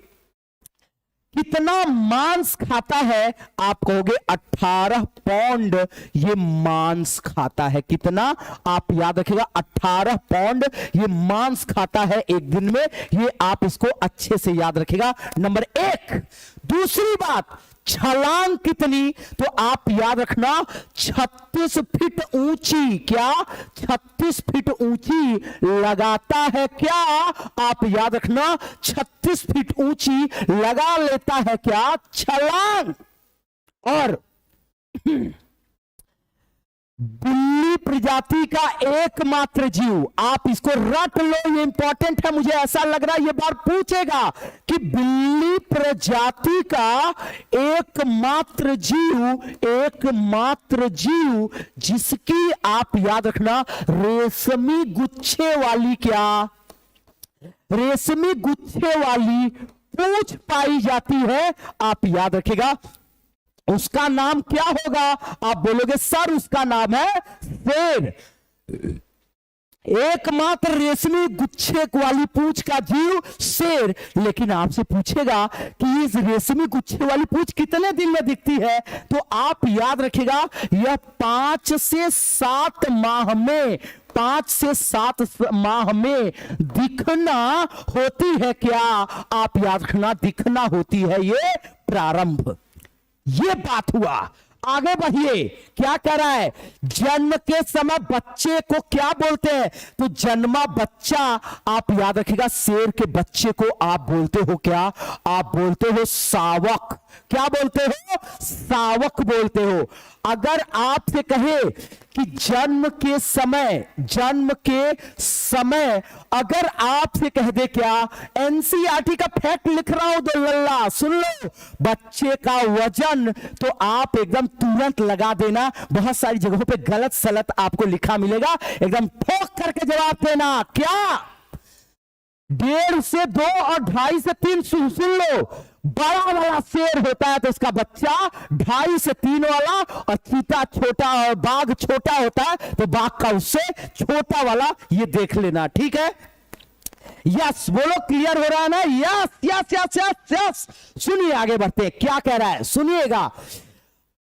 कितना मांस खाता है, आप कहोगे 18 पाउंड ये मांस खाता है। कितना, आप याद रखिएगा 18 पाउंड ये मांस खाता है एक दिन में। ये आप इसको अच्छे से याद रखिएगा, नंबर एक। दूसरी बात, छलांग कितनी, तो आप याद रखना 36 फीट ऊंची। क्या, 36 फीट ऊंची लगाता है क्या, आप याद रखना 36 फीट ऊंची लगा लेता है क्या, छलांग। और बिल्ली प्रजाति का एकमात्र जीव, आप इसको रट लो, ये इंपॉर्टेंट है, मुझे ऐसा लग रहा है ये बार पूछेगा कि बिल्ली प्रजाति का एकमात्र जीव जिसकी आप याद रखना रेशमी गुच्छे वाली, क्या, रेशमी गुच्छे वाली पूंछ पाई जाती है, आप याद रखिएगा उसका नाम क्या होगा। आप बोलोगे सर उसका नाम है शेर। एकमात्र रेशमी गुच्छे वाली पूंछ का जीव शेर। लेकिन आपसे पूछेगा कि इस रेशमी गुच्छे वाली पूंछ कितने दिन में दिखती है, तो आप याद रखिएगा यह 5 से 7 माह में, 5 से 7 माह में दिखना होती है। क्या, आप याद रखना दिखना होती है ये प्रारंभ। ये बात हुआ। आगे बढ़िए, क्या कह रहा है, जन्म के समय बच्चे को क्या बोलते हैं, तो जन्मा बच्चा, आप याद रखिएगा शेर के बच्चे को आप बोलते हो क्या, आप बोलते हो सावक। क्या बोलते हो, सावक बोलते हो। अगर आपसे कहे कि जन्म के समय अगर आपसे कह दे क्या एनसीईआरटी का फैक्ट लिख रहा हूं तो लल्ला सुन लो, बच्चे का वजन, तो आप एकदम तुरंत लगा देना। बहुत सारी जगहों पे गलत सलत आपको लिखा मिलेगा, एकदम ठोक करके जवाब देना। क्या 1.5 से 2 और 2.5 से 3? सुन लो, बड़ा वाला शेर होता है तो उसका बच्चा 2.5 से 3 वाला, और चीता छोटा और बाघ छोटा होता है तो बाघ का उससे छोटा वाला, ये देख लेना, ठीक है। यस बोलो, क्लियर हो रहा है ना? Yes yes yes yes yes. सुनिए आगे बढ़ते, क्या कह रहा है सुनिएगा।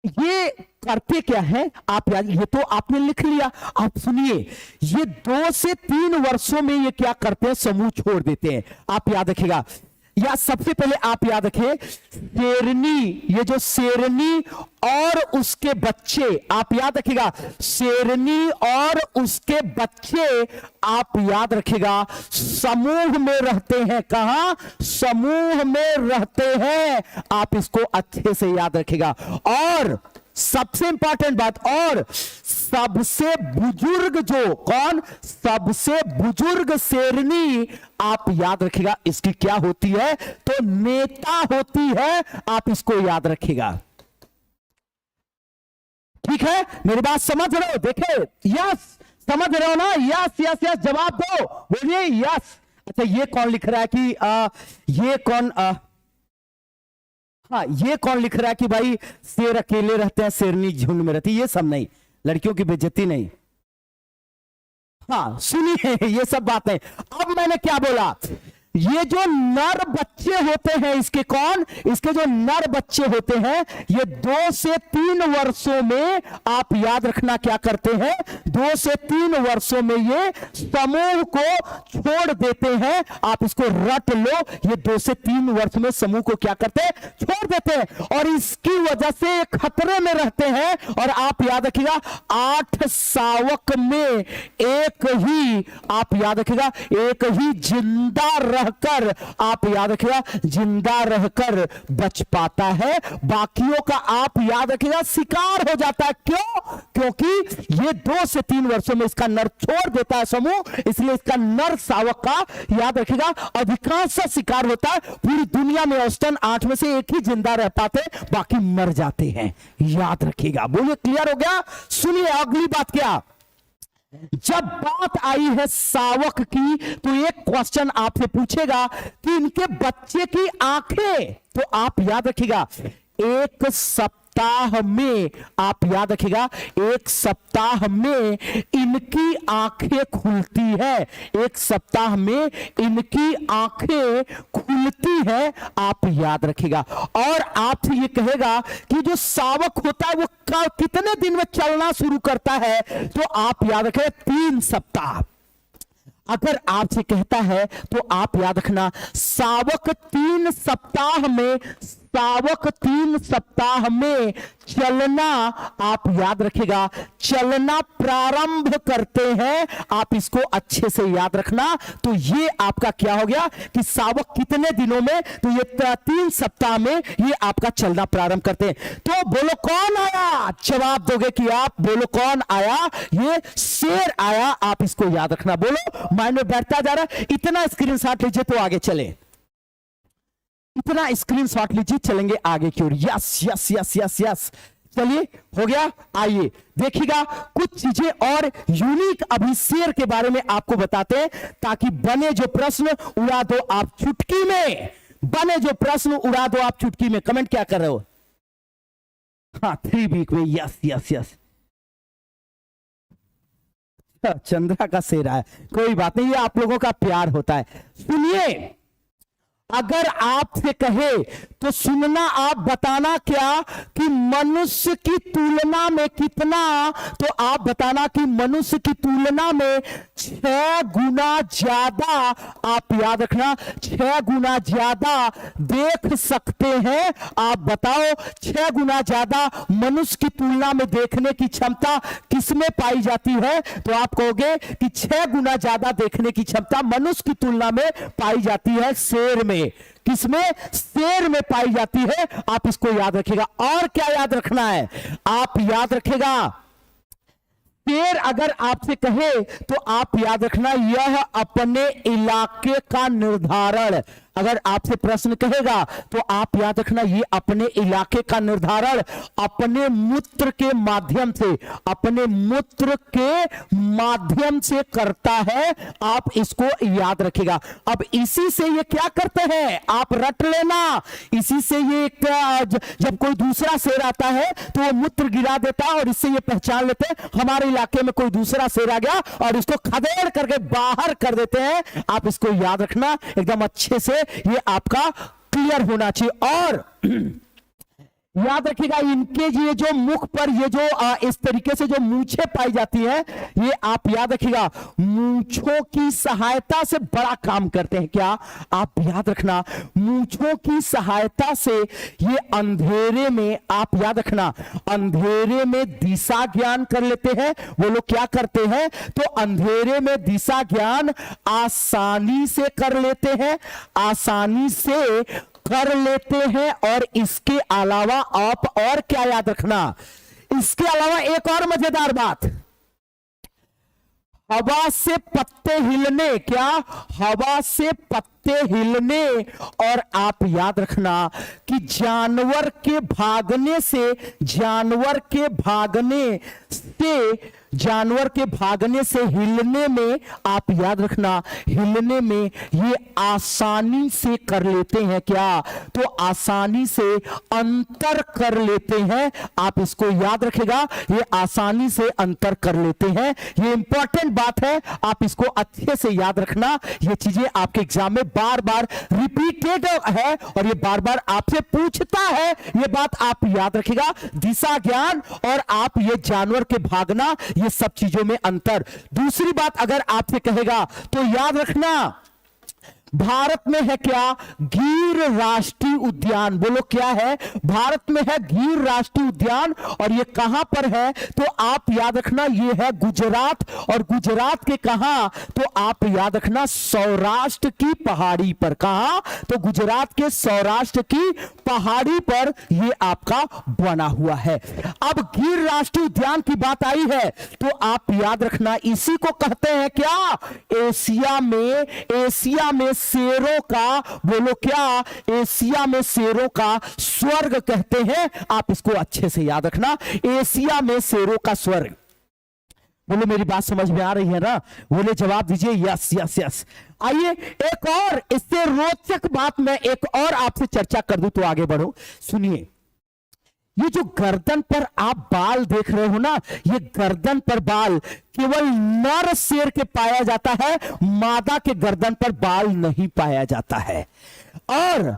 ये करते क्या है आप याद, ये तो आपने लिख लिया, आप सुनिए, ये 2 से 3 वर्षों में ये क्या करते हैं, समूह छोड़ देते हैं। आप याद रखिएगा, या सबसे पहले आप याद रखें, शेरनी, ये जो शेरनी और उसके बच्चे, आप याद रखिएगा, शेरनी और उसके बच्चे, आप याद रखिएगा, समूह में रहते हैं। कहां? समूह में रहते हैं। आप इसको अच्छे से याद रखिएगा। और सबसे इंपॉर्टेंट बात, और सबसे बुजुर्ग जो, कौन? सबसे बुजुर्ग शेरनी, आप याद रखिएगा, इसकी क्या होती है, तो नेता होती है। आप इसको याद रखिएगा, ठीक है। मेरी बात समझ रहे हो? देखे, यस, समझ रहे हो ना? यस यस यस, जवाब दो, बोलिए यस। अच्छा, ये कौन लिख रहा है कि ये कौन हाँ, ये कौन लिख रहा है कि भाई शेर अकेले रहते हैं, शेरनी झुंड में रहती है? ये सब नहीं, लड़कियों की बेइज्जती नहीं। हाँ सुनिए, ये सब बातें। अब मैंने क्या बोला, ये जो नर बच्चे होते हैं इसके, कौन? इसके जो नर बच्चे होते हैं, ये 2 से 3 वर्षों में, आप याद रखना क्या करते हैं, 2 से 3 वर्षों में ये समूह को छोड़ देते हैं। आप इसको रट लो, ये 2 से 3 वर्ष में समूह को क्या करते हैं, छोड़ देते हैं, और इसकी वजह से खतरे में रहते हैं। और आप याद रखिएगा, 8 शावक में एक ही, आप याद रखिएगा, एक ही जिंदा रहकर, आप याद रखिएगा, जिंदा रहकर बच पाता है। बाकियों का आप याद रखिएगा शिकार हो जाता है। क्यों? क्योंकि ये 2 से 3 वर्षों में इसका नर छोड़ देता है समूह, इसलिए इसका नर शावक का याद रखिएगा अधिकांश शिकार होता है। पूरी दुनिया में औसतन 8 में से 1 ही जिंदा रह पाते, बाकी मर जाते हैं। याद रखिएगा, बोलिए क्लियर हो गया? सुनिए अगली बात, क्या जब बात आई है शावक की, तो एक क्वेश्चन आपसे पूछेगा कि इनके बच्चे की आंखें, तो आप याद रखिएगा, 1 सप्ताह में, आप याद रखिएगा, 1 सप्ताह में इनकी आंखें खुलती है। 1 सप्ताह में इनकी आंखें खुलती है, आप याद रखिएगा। और आपसे ये कहेगा कि जो शावक होता है वो कितने दिन में चलना शुरू करता है, तो आप याद रखें 3 सप्ताह। अगर आपसे कहता है तो आप याद रखना, शावक 3 सप्ताह में, शावक 3 सप्ताह में चलना, आप याद रखिएगा, चलना प्रारंभ करते हैं। आप इसको अच्छे से याद रखना। तो ये आपका क्या हो गया कि शावक कितने दिनों में, तो ये 3 सप्ताह में ये आपका चलना प्रारंभ करते हैं। तो बोलो कौन आया? जवाब दोगे कि आप, बोलो कौन आया? ये शेर आया। आप इसको याद रखना, बोलो, माइंड में बैठता जा रहा है। इतना स्क्रीनशॉट लीजिए तो आगे चले, इतना स्क्रीनशॉट लीजिए, चलेंगे आगे की ओर। Yes yes yes yes yes, चलिए हो गया। आइए देखिएगा कुछ चीजें और यूनिक अभी शेर के बारे में आपको बताते हैं, ताकि बने जो प्रश्न उड़ा दो आप चुटकी में, बने जो प्रश्न उड़ा दो आप चुटकी में। कमेंट क्या कर रहे हो? हाँ 3 वीक में, यस यस यस। चंद्रा का शेर है, कोई बात नहीं, ये आप लोगों का प्यार होता है। सुनिए, अगर आपसे कहे तो सुनना, आप बताना क्या कि मनुष्य की तुलना में कितना, तो आप बताना कि मनुष्य की तुलना में 6 गुना ज्यादा, आप याद रखना, 6 गुना ज्यादा देख सकते हैं। आप बताओ 6 गुना ज्यादा मनुष्य की तुलना में देखने की क्षमता किसमें पाई जाती है? तो आप कहोगे कि 6 गुना ज्यादा देखने की क्षमता मनुष्य की तुलना में पाई जाती है शेर में। किसमें? शेर में पाई जाती है। आप इसको याद रखिएगा। और क्या याद रखना है? आप याद रखिएगा, शेर अगर आपसे कहे तो आप याद रखना, यह अपने इलाके का निर्धारण। अगर आपसे प्रश्न कहेगा तो आप याद रखना, ये अपने इलाके का निर्धारण अपने मूत्र के माध्यम से, अपने मूत्र के माध्यम से करता है। आप इसको याद रखिएगा। अब इसी से ये क्या करते हैं, आप रट लेना। इसी से ये जब कोई दूसरा शेर आता है तो वो मूत्र गिरा देता है और इससे ये पहचान लेते हैं हमारे इलाके में कोई दूसरा शेर आ गया, और इसको खदेड़ करके बाहर कर देते हैं। आप इसको याद रखना एकदम अच्छे से, ये आपका क्लियर होना चाहिए। और याद रखिएगा, इनके ये जो मुख पर ये जो इस तरीके से जो मूंछें पाई जाती है, ये आप याद रखिएगा मूंछों की सहायता से बड़ा काम करते हैं। क्या आप याद रखना, मूंछों की सहायता से ये अंधेरे में, आप याद रखना, अंधेरे में दिशा ज्ञान कर लेते हैं। वो लोग क्या करते हैं, तो अंधेरे में दिशा ज्ञान आसानी से कर लेते हैं, आसानी से कर लेते हैं। और इसके अलावा आप और क्या याद रखना, इसके अलावा एक और मजेदार बात, हवा से पत्ते हिलने, क्या हवा से पत्ते हिलने। और आप याद रखना कि जानवर के भागने से, जानवर के भागने से, जानवर के भागने से हिलने में, आप याद रखना हिलने में ये आसानी से कर लेते हैं। क्या, तो आसानी से अंतर कर लेते हैं। आप इसको याद रखेगा, ये आसानी से अंतर कर लेते हैं। ये इंपॉर्टेंट बात है, आप इसको अच्छे से याद रखना। ये चीजें आपके एग्जाम में बार बार रिपीटेड है और ये बार बार आपसे पूछता है। ये बात आप याद रखेगा, दिशा ज्ञान और आप ये जानवर के भागना, ये सब चीजों में अंतर। दूसरी बात अगर आपसे कहेगा तो याद रखना, भारत में है क्या, गिर राष्ट्रीय उद्यान। बोलो क्या है, भारत में है गिर राष्ट्रीय उद्यान। और ये कहां पर है, तो आप याद रखना ये है गुजरात। और गुजरात के कहां, तो आप याद रखना सौराष्ट्र की पहाड़ी पर। कहां, तो गुजरात के सौराष्ट्र की पहाड़ी पर ये आपका बना हुआ है। अब गिर राष्ट्रीय उद्यान की बात आई है तो आप याद रखना, इसी को कहते हैं क्या, एशिया में, एशिया में शेरों का, बोलो क्या, एशिया में शेरों का स्वर्ग कहते हैं। आप इसको अच्छे से याद रखना, एशिया में शेरों का स्वर्ग। बोलो मेरी बात समझ में आ रही है ना, बोले जवाब दीजिए यस यस यस। आइए एक और इससे रोचक बात मैं एक और आपसे चर्चा कर दूं तो आगे बढ़ो। सुनिए, ये जो गर्दन पर आप बाल देख रहे हो ना, ये गर्दन पर बाल केवल नर शेर के पाया जाता है, मादा के गर्दन पर बाल नहीं पाया जाता है। और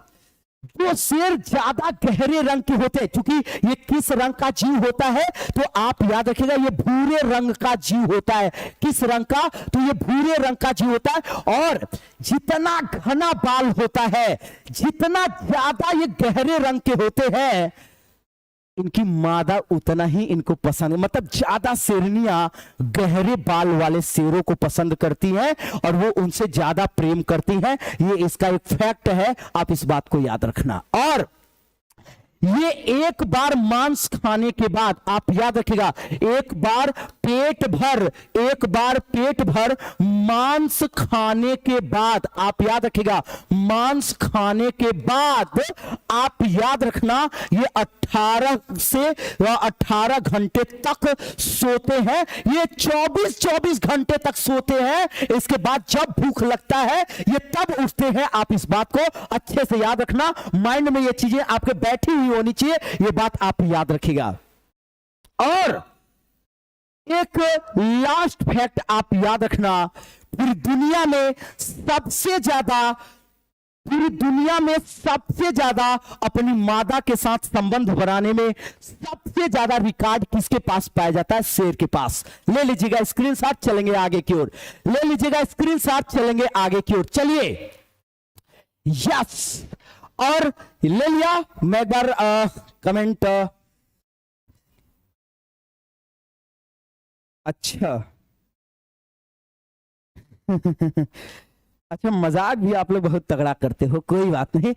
जो शेर ज्यादा गहरे रंग के होते हैं, क्योंकि ये किस रंग का जीव होता है, तो आप याद रखिएगा ये भूरे रंग का जीव होता है। किस रंग का, तो ये भूरे रंग का जीव होता है। और जितना घना बाल होता है, जितना ज्यादा ये गहरे रंग के होते हैं, इनकी मादा उतना ही इनको पसंद है। मतलब ज्यादा शेरनियां गहरे बाल वाले शेरों को पसंद करती हैं और वो उनसे ज्यादा प्रेम करती हैं। ये इसका एक फैक्ट है, आप इस बात को याद रखना। और ये एक बार मांस खाने के बाद, आप याद रखिएगा, एक बार पेट भर, एक बार पेट भर मांस खाने के बाद, आप याद रखिएगा मांस खाने के बाद, आप याद रखना ये 18 से 18 घंटे तक सोते हैं। ये 24 घंटे तक सोते हैं। इसके बाद जब भूख लगता है ये तब उठते हैं। आप इस बात को अच्छे से याद रखना, माइंड में ये चीजें आपके बैठी हुई होनी चाहिए, ये बात आप याद रखिएगा। और एक लास्ट फैक्ट आप याद रखना, पूरी दुनिया में सबसे ज्यादा, पूरी दुनिया में सबसे ज्यादा अपनी मादा के साथ संबंध बनाने में सबसे ज्यादा रिकॉर्ड किसके पास पाया जाता है, शेर के पास। ले लीजिएगा स्क्रीनशॉट, चलेंगे आगे की ओर, ले लीजिएगा स्क्रीनशॉट, चलेंगे आगे की ओर। चलिए यस, और ले लिया। मैं एक बार कमेंट, अच्छा अच्छा, मजाक भी आप लोग बहुत तगड़ा करते हो, कोई बात नहीं।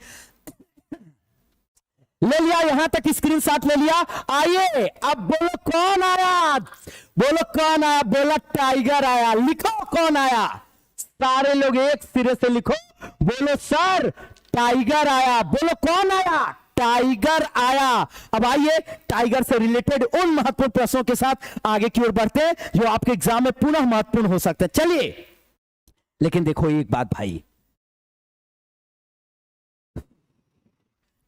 ले लिया, यहां तक स्क्रीनशॉट ले लिया। आइए अब बोलो कौन आया, बोलो कौन आया, बोला टाइगर आया। लिखो कौन आया, सारे लोग एक सिरे से लिखो, बोलो सर टाइगर आया। बोलो कौन आया, टाइगर आया। अब आइए टाइगर से रिलेटेड उन महत्वपूर्ण प्रश्नों के साथ आगे की ओर बढ़ते हैं जो आपके एग्जाम में पुनः महत्वपूर्ण हो सकते हैं। चलिए, लेकिन देखो एक बात भाई,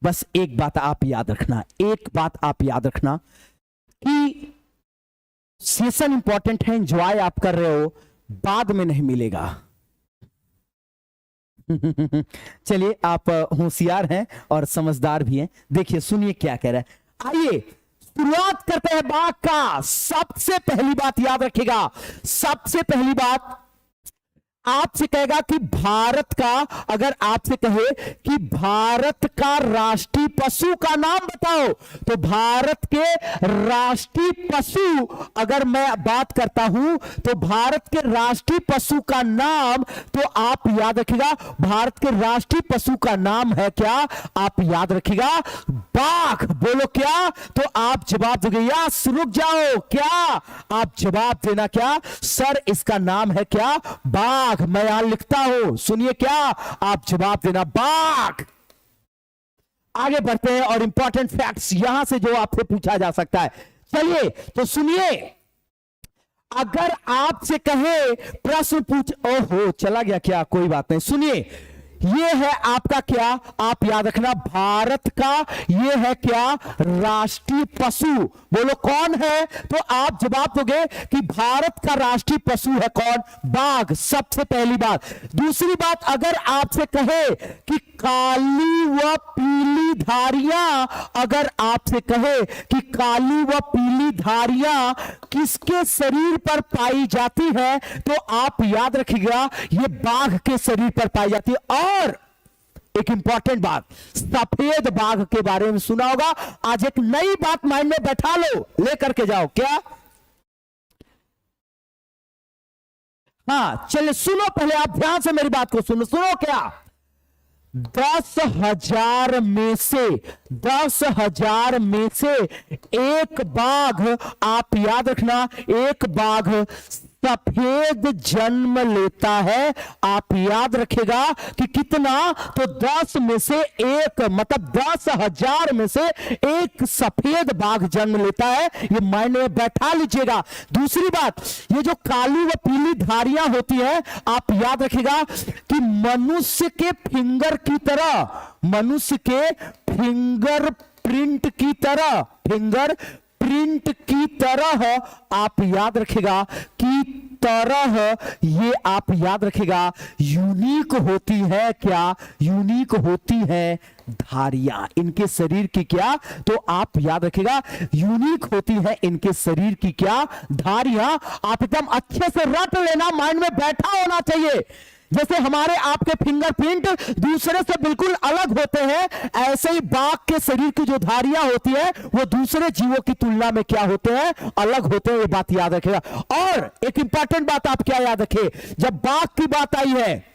बस एक बात आप याद रखना, एक बात आप याद रखना कि सेशन इंपॉर्टेंट है, एंजॉय आप कर रहे हो, बाद में नहीं मिलेगा। चलिए, आप होशियार हैं और समझदार भी हैं। देखिए सुनिए क्या कह रहा है। आइए शुरुआत करते हैं बाघ का। सबसे पहली बात याद रखिएगा, सबसे पहली बात आपसे कहेगा कि भारत का, अगर आपसे कहे कि भारत का राष्ट्रीय पशु का नाम बताओ, तो भारत के राष्ट्रीय पशु अगर मैं बात करता हूं तो भारत के राष्ट्रीय पशु का नाम, तो आप याद रखिएगा भारत के राष्ट्रीय पशु का नाम है क्या, आप याद रखिएगा बाघ। बोलो क्या, तो आप जवाब दोगे यस, रुक जाओ, क्या आप जवाब देना, क्या सर इसका नाम है क्या, बाघ। मैं यहां लिखता हूं, सुनिए क्या आप जवाब देना, बाघ। आगे बढ़ते हैं और इंपॉर्टेंट फैक्ट्स यहां से जो आपसे पूछा जा सकता है। चलिए तो सुनिए, अगर आपसे कहे प्रश्न पूछ, ओहो चला गया क्या, कोई बात नहीं, सुनिए ये है आपका क्या, आप याद रखना भारत का ये है क्या, राष्ट्रीय पशु। बोलो कौन है, तो आप जवाब दोगे कि भारत का राष्ट्रीय पशु है कौन, बाघ, सबसे पहली बात। दूसरी बात, अगर आपसे कहे कि काली व पीली धारियां, अगर आपसे कहे कि काली व पीली धारियां किसके शरीर पर पाई जाती है, तो आप याद रखिएगा ये बाघ के शरीर पर पाई जाती है। और एक इंपॉर्टेंट बात, सफेद बाघ के बारे में सुना होगा, आज एक नई बात माइंड में बैठा लो, लेकर के जाओ, क्या, हाँ चलिए सुनो, पहले आप ध्यान से मेरी बात को सुनो, सुनो क्या, 10,000 में से, 10,000 में से एक बाघ, आप याद रखना एक बाघ सफेद जन्म लेता है। आप याद रखेगा कि कितना, तो 10 में से एक, मतलब 10,000 में से एक सफेद बाघ जन्म लेता है, ये माइंड में बैठा लीजिएगा। दूसरी बात, ये जो काली व पीली धारियां होती है, आप याद रखेगा कि मनुष्य के फिंगर की तरह, मनुष्य के फिंगर प्रिंट की तरह, फिंगर प्रिंट की तरह, आप याद रखेगा कि तरह, ये आप याद रखेगा यूनिक होती है, क्या यूनिक होती है धारियां इनके शरीर की, क्या, तो आप याद रखेगा यूनिक होती है इनके शरीर की क्या, धारियां। आप एकदम अच्छे से रट लेना, माइंड में बैठा होना चाहिए। जैसे हमारे आपके फिंगरप्रिंट दूसरे से बिल्कुल अलग होते हैं, ऐसे ही बाघ के शरीर की जो धारियां होती है वो दूसरे जीवों की तुलना में क्या होते हैं, अलग होते हैं, ये बात याद रखेगा। और एक इंपॉर्टेंट बात आप क्या याद रखें, जब बाघ की बात आई है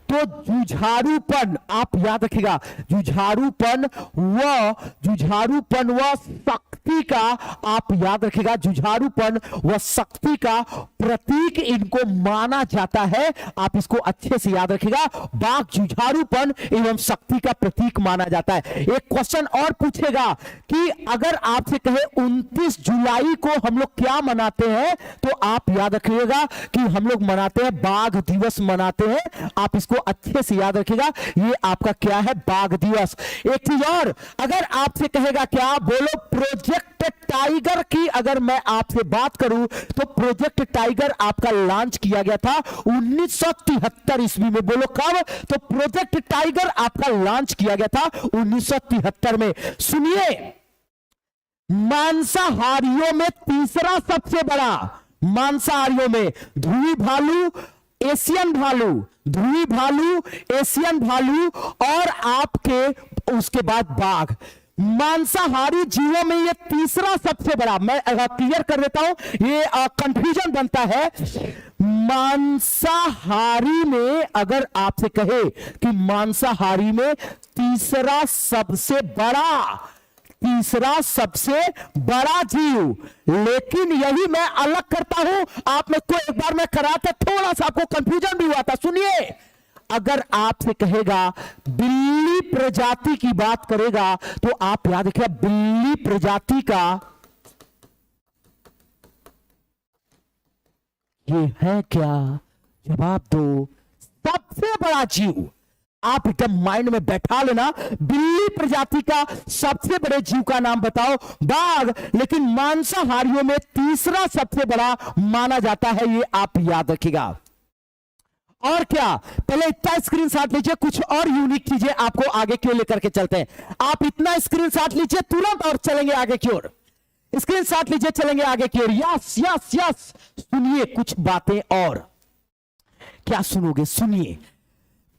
तो जुझारूपन, आप याद रखिएगा जुझारूपन व शक्ति का, आप याद रखिएगा जुझारूपन व शक्ति का प्रतीक इनको माना जाता है। आप इसको अच्छे से याद रखिएगा, बाघ जुझारूपन एवं शक्ति का प्रतीक माना जाता है। एक क्वेश्चन और पूछेगा कि अगर आपसे कहे 29 जुलाई को हम लोग क्या मनाते हैं, तो आप याद रखिएगा कि हम लोग मनाते हैं बाघ दिवस मनाते हैं। आप इसको अच्छे से याद रखिएगा, ये आपका क्या है, बाघ दिवस। एक चीज और, अगर आपसे कहेगा क्या, बोलो प्रोजेक्ट टाइगर की अगर मैं आपसे बात करूं, तो प्रोजेक्ट टाइगर आपका लॉन्च किया गया था 1973 ईस्वी में। बोलो कब, तो प्रोजेक्ट टाइगर आपका लॉन्च किया गया था 1973 में। सुनिए, मांसाहारियों में तीसरा सबसे बड़ा, मांसाहारियों में ध्रुवी भालू, एशियन भालू, ध्रुवी भालू, एशियन भालू और आपके उसके बाद बाघ। मांसाहारी जीवों में ये तीसरा सबसे बड़ा, मैं क्लियर कर देता हूं, ये कंफ्यूजन बनता है। मांसाहारी में अगर आपसे कहे कि मांसाहारी में तीसरा सबसे बड़ा जीव, लेकिन यही मैं अलग करता हूं। आप में को एक बार मैं कराता, थोड़ा सा आपको कंफ्यूजन भी हुआ था। सुनिए, अगर आपसे कहेगा बिल्ली प्रजाति की बात करेगा, तो आप याद रखिए बिल्ली प्रजाति का ये है क्या, जवाब दो, सबसे बड़ा जीव। आप एकदम माइंड में बैठा लेना, बिल्ली प्रजाति का सबसे बड़े जीव का नाम बताओ, बाघ। लेकिन मांसाहारियों में तीसरा सबसे बड़ा माना जाता है, ये आप याद रखिएगा। और क्या, पहले इतना स्क्रीनशॉट लीजिए, कुछ और यूनिक चीजें आपको आगे की ओर लेकर के चलते हैं। आप इतना स्क्रीनशॉट लीजिए तुरंत और चलेंगे आगे की ओर। स्क्रीनशॉट लीजिए, चलेंगे आगे की ओर। यस यस यस, सुनिए कुछ बातें और। क्या सुनोगे? सुनिए,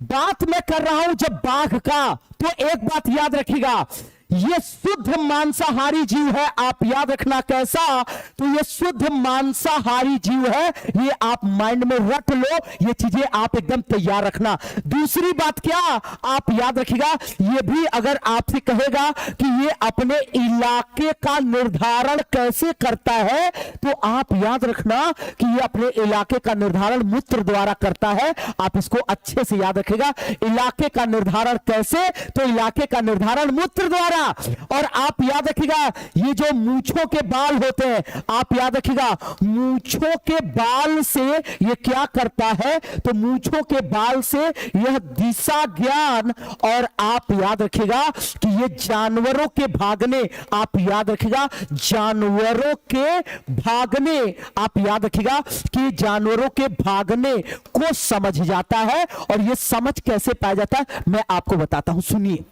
बात मैं कर रहा हूं जब बाघ का, तो एक बात याद रखिएगा, ये शुद्ध मांसाहारी जीव है। आप याद रखना कैसा, तो ये शुद्ध मांसाहारी जीव है, ये आप माइंड में रख लो, ये चीजें आप एकदम तैयार रखना। दूसरी बात क्या आप याद रखिएगा, ये भी अगर आपसे कहेगा कि ये अपने इलाके का निर्धारण कैसे करता है, तो आप याद रखना कि ये अपने इलाके का निर्धारण मूत्र द्वारा करता है। आप इसको अच्छे से याद रखिएगा, इलाके का निर्धारण कैसे, तो इलाके का निर्धारण मूत्र द्वारा। और आप याद रखिएगा, ये जो मूंछों के बाल होते हैं, आप याद रखिएगा मूंछों के बाल से ये क्या करता है, तो मूंछों के बाल से यह दिशा ज्ञान, और आप याद रखिएगा कि ये जानवरों के भागने, आप याद रखिएगा जानवरों के भागने, आप याद रखिएगा कि जानवरों के भागने को समझ जाता है। और ये समझ कैसे पाया जाता है, मैं आपको बताता हूं, सुनिए।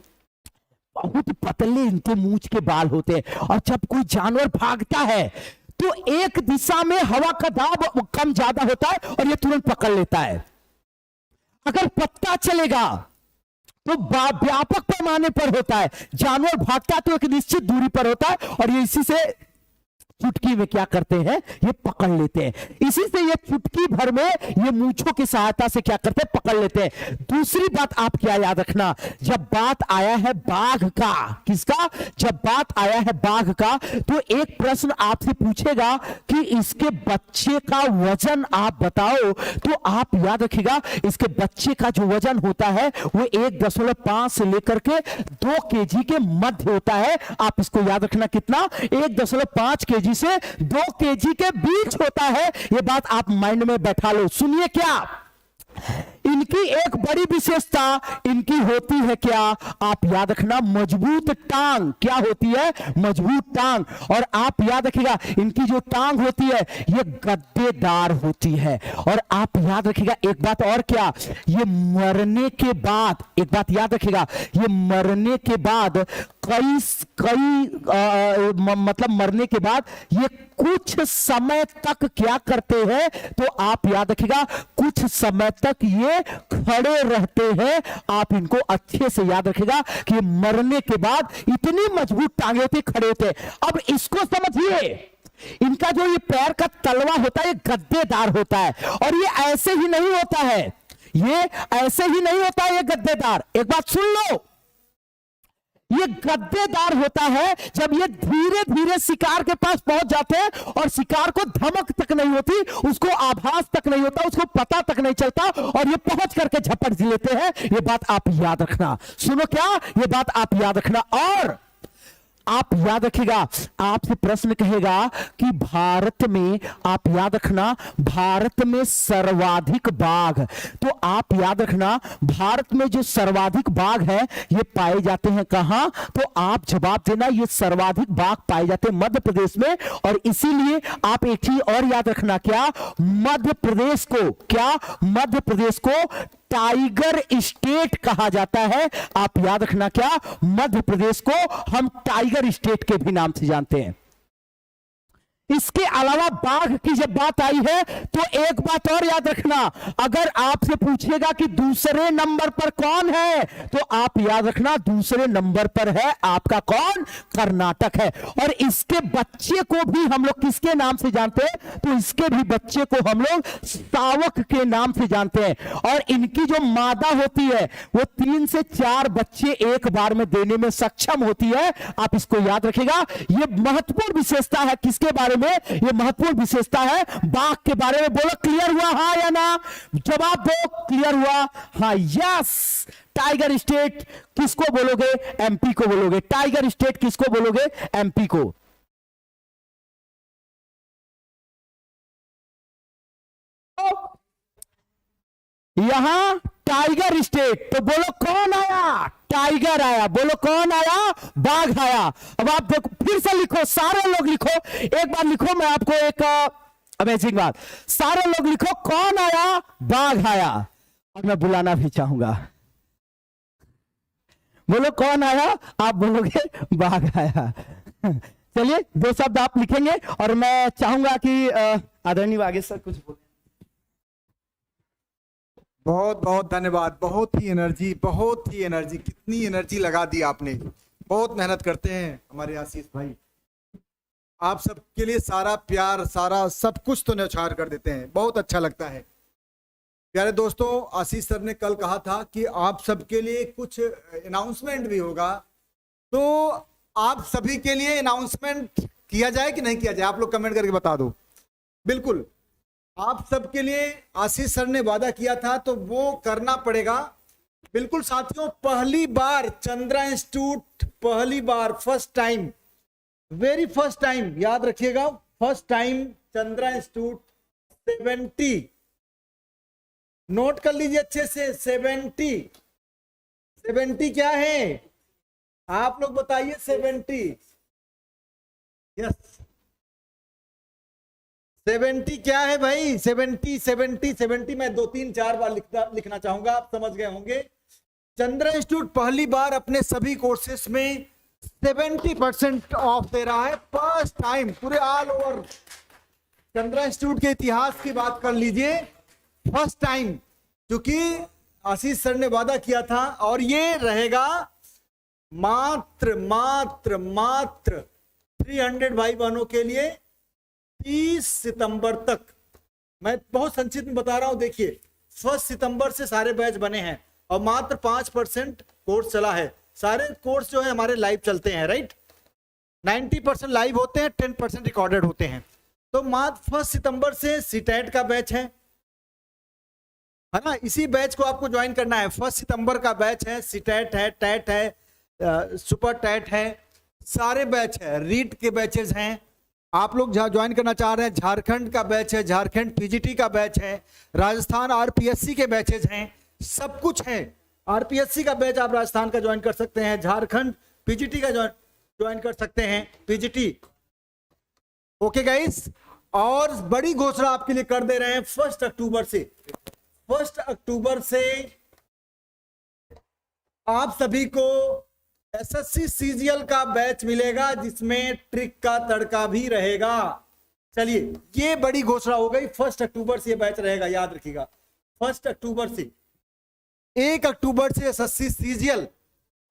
बहुत पतले इनके मूंछ के बाल होते हैं, और जब कोई जानवर भागता है तो एक दिशा में हवा का दाब कम ज्यादा होता है और ये तुरंत पकड़ लेता है। अगर पता चलेगा तो व्यापक पैमाने पर होता है, जानवर भागता है तो एक निश्चित दूरी पर होता है, और ये इसी से चुटकी में क्या करते हैं, ये पकड़ लेते हैं। इसी से ये चुटकी भर में ये मूंछों की सहायता से क्या करते हैं, पकड़ लेते हैं। दूसरी बात आप क्या याद रखना, जब बात आया है बाघ का, किसका, जब बात आया है बाघ का, तो एक प्रश्न आपसे पूछेगा कि इसके बच्चे का वजन आप बताओ, तो आप याद रखिएगा इसके बच्चे का जो वजन होता है वो 1.5 से लेकर के 2 केजी के मध्य होता है। आप इसको याद रखना, कितना, 1.5 केजी से 2 केजी के बीच होता है। यह बात आप माइंड में बैठा लो। सुनिए, क्या इनकी एक बड़ी विशेषता इनकी होती है, क्या आप याद रखना, मजबूत टांग। क्या होती है, मजबूत टांग। और आप याद रखिएगा इनकी जो टांग होती है ये गद्देदार होती है। और आप याद रखिएगा एक बात और, क्या ये मरने के बाद, एक बात याद रखिएगा, ये मरने के बाद मतलब मरने के बाद ये कुछ समय तक क्या करते हैं, तो आप याद रखिएगा कुछ समय तक ये खड़े रहते हैं। आप इनको अच्छे से याद रखिएगा कि मरने के बाद इतनी मजबूत टांगे होती, खड़े होते हैं। अब इसको समझिए, इनका जो ये पैर का तलवा होता है ये गद्देदार होता है, और ये ऐसे ही नहीं होता है, ये ऐसे ही नहीं होता है, ये गद्देदार। एक बात सुन लो, ये गद्देदार होता है जब ये धीरे धीरे शिकार के पास पहुंच जाते हैं, और शिकार को धमक तक नहीं होती, उसको आभास तक नहीं होता, उसको पता तक नहीं चलता, और ये पहुंच करके झपट लेते हैं। ये बात आप याद रखना। सुनो, क्या ये बात आप याद रखना। और आप याद रखिएगा, आपसे प्रश्न कहेगा कि भारत में, आप याद रखना, भारत में सर्वाधिक बाघ, तो आप याद रखना भारत में जो सर्वाधिक बाघ है ये पाए जाते हैं कहां, तो आप जवाब देना, ये सर्वाधिक बाघ पाए जाते हैं मध्य प्रदेश में। और इसीलिए आप एक चीज और याद रखना, क्या मध्य प्रदेश को, क्या मध्य प्रदेश को टाइगर स्टेट कहा जाता है। आप याद रखना, क्या मध्य प्रदेश को हम टाइगर स्टेट के भी नाम से जानते हैं। इसके अलावा बाघ की जब बात आई है तो एक बात और याद रखना, अगर आपसे पूछेगा कि दूसरे नंबर पर कौन है, तो आप याद रखना दूसरे नंबर पर है आपका कौन, कर्नाटक है। और इसके बच्चे को भी हम लोग किसके नाम से जानते हैं, तो इसके भी बच्चे को हम लोग सावक के नाम से जानते हैं। और इनकी जो मादा होती है वो 3 से 4 बच्चे एक बार में देने में सक्षम होती है। आप इसको याद रखिएगा, ये महत्वपूर्ण विशेषता है। किसके बारे में, ये महत्वपूर्ण विशेषता है बाघ के बारे में। बोलो क्लियर हुआ, हाँ या ना, जवाब दो, क्लियर हुआ, हाँ, यस। टाइगर स्टेट किसको बोलोगे, एमपी को बोलोगे। टाइगर स्टेट किसको बोलोगे, एमपी को। यहां टाइगर स्टेट, तो बोलो कौन आया, टाइगर आया। बोलो कौन आया, बाघ आया। अब आप देखो, फिर से लिखो, सारे लोग लिखो, एक बार लिखो, मैं आपको एक अमेजिंग बात, सारे लोग लिखो, कौन आया, बाघ आया। और मैं बुलाना भी चाहूंगा, बोलो कौन आया, आप बोलोगे बाघ आया। चलिए 2 शब्द आप लिखेंगे और मैं चाहूंगा कि आदरणीय आगे सर कुछ बोले। बहुत बहुत धन्यवाद। बहुत ही एनर्जी, कितनी एनर्जी लगा दी आपने। बहुत मेहनत करते हैं हमारे आशीष भाई। आप सबके लिए सारा प्यार, सारा सब कुछ तो न्यौछावर कर देते हैं, बहुत अच्छा लगता है। प्यारे दोस्तों, आशीष सर ने कल कहा था कि आप सबके लिए कुछ अनाउंसमेंट भी होगा, तो आप सभी के लिए अनाउंसमेंट किया जाए कि नहीं किया जाए, आप लोग कमेंट करके बता दो। बिल्कुल, आप सबके लिए आशीष सर ने वादा किया था तो वो करना पड़ेगा। बिल्कुल साथियों, पहली बार चंद्रा इंस्टीट्यूट, पहली बार, first time, very first time, याद रखिएगा, first time Chandra institute 70, note कर लीजिए अच्छे से, 70 क्या है, आप लोग बताइए। 70, यस, 70 क्या है भाई, 70 मैं 2 3 4 बार लिखना चाहूंगा, आप समझ गए होंगे। चंद्रा इंस्टीट्यूट पहली बार अपने सभी कोर्सेस में 70% ऑफ दे रहा है, फर्स्ट टाइम पूरे ऑल ओवर चंद्रा इंस्टीट्यूट के इतिहास की बात कर लीजिए, फर्स्ट टाइम, क्योंकि आशीष सर ने वादा किया था। और ये रहेगा मात्र 300 भाई बहनों के लिए 30 सितंबर तक। मैं बहुत संक्षिप्त में बता रहा हूं, देखिए 1 सितंबर से सारे बैच बने हैं और मात्र 5% कोर्स चला है। सारे कोर्स जो है हमारे लाइव चलते हैं, राइट, 90% लाइव होते हैं, 10% रिकॉर्डेड होते हैं। तो मात्र 1 सितंबर से सीटेट का बैच है ना, इसी बैच को आपको ज्वाइन करना है। 1 सितंबर का बैच है, सीटेट है, टेट है, सुपर टेट है, सारे बैच है, रीट के बैचेस हैं। आप लोग जहां ज्वाइन करना चाह रहे हैं, झारखंड का बैच है, झारखंड पीजीटी का बैच है, राजस्थान आरपीएससी के बैचेज हैं, सब कुछ है। आरपीएससी का बैच आप राजस्थान का ज्वाइन कर सकते हैं, झारखंड पीजीटी का ज्वाइन कर सकते हैं, पीजीटी। ओके गाइस, और बड़ी घोषणा आपके लिए कर दे रहे हैं, 1 अक्टूबर से आप सभी को एसएससी सीजीएल का बैच मिलेगा, जिसमें ट्रिक का तड़का भी रहेगा। चलिए, ये बड़ी घोषणा हो गई, 1 अक्टूबर से ये बैच रहेगा, याद रखिएगा। 1 अक्टूबर से 1 अक्टूबर से एसएससी सीजीएल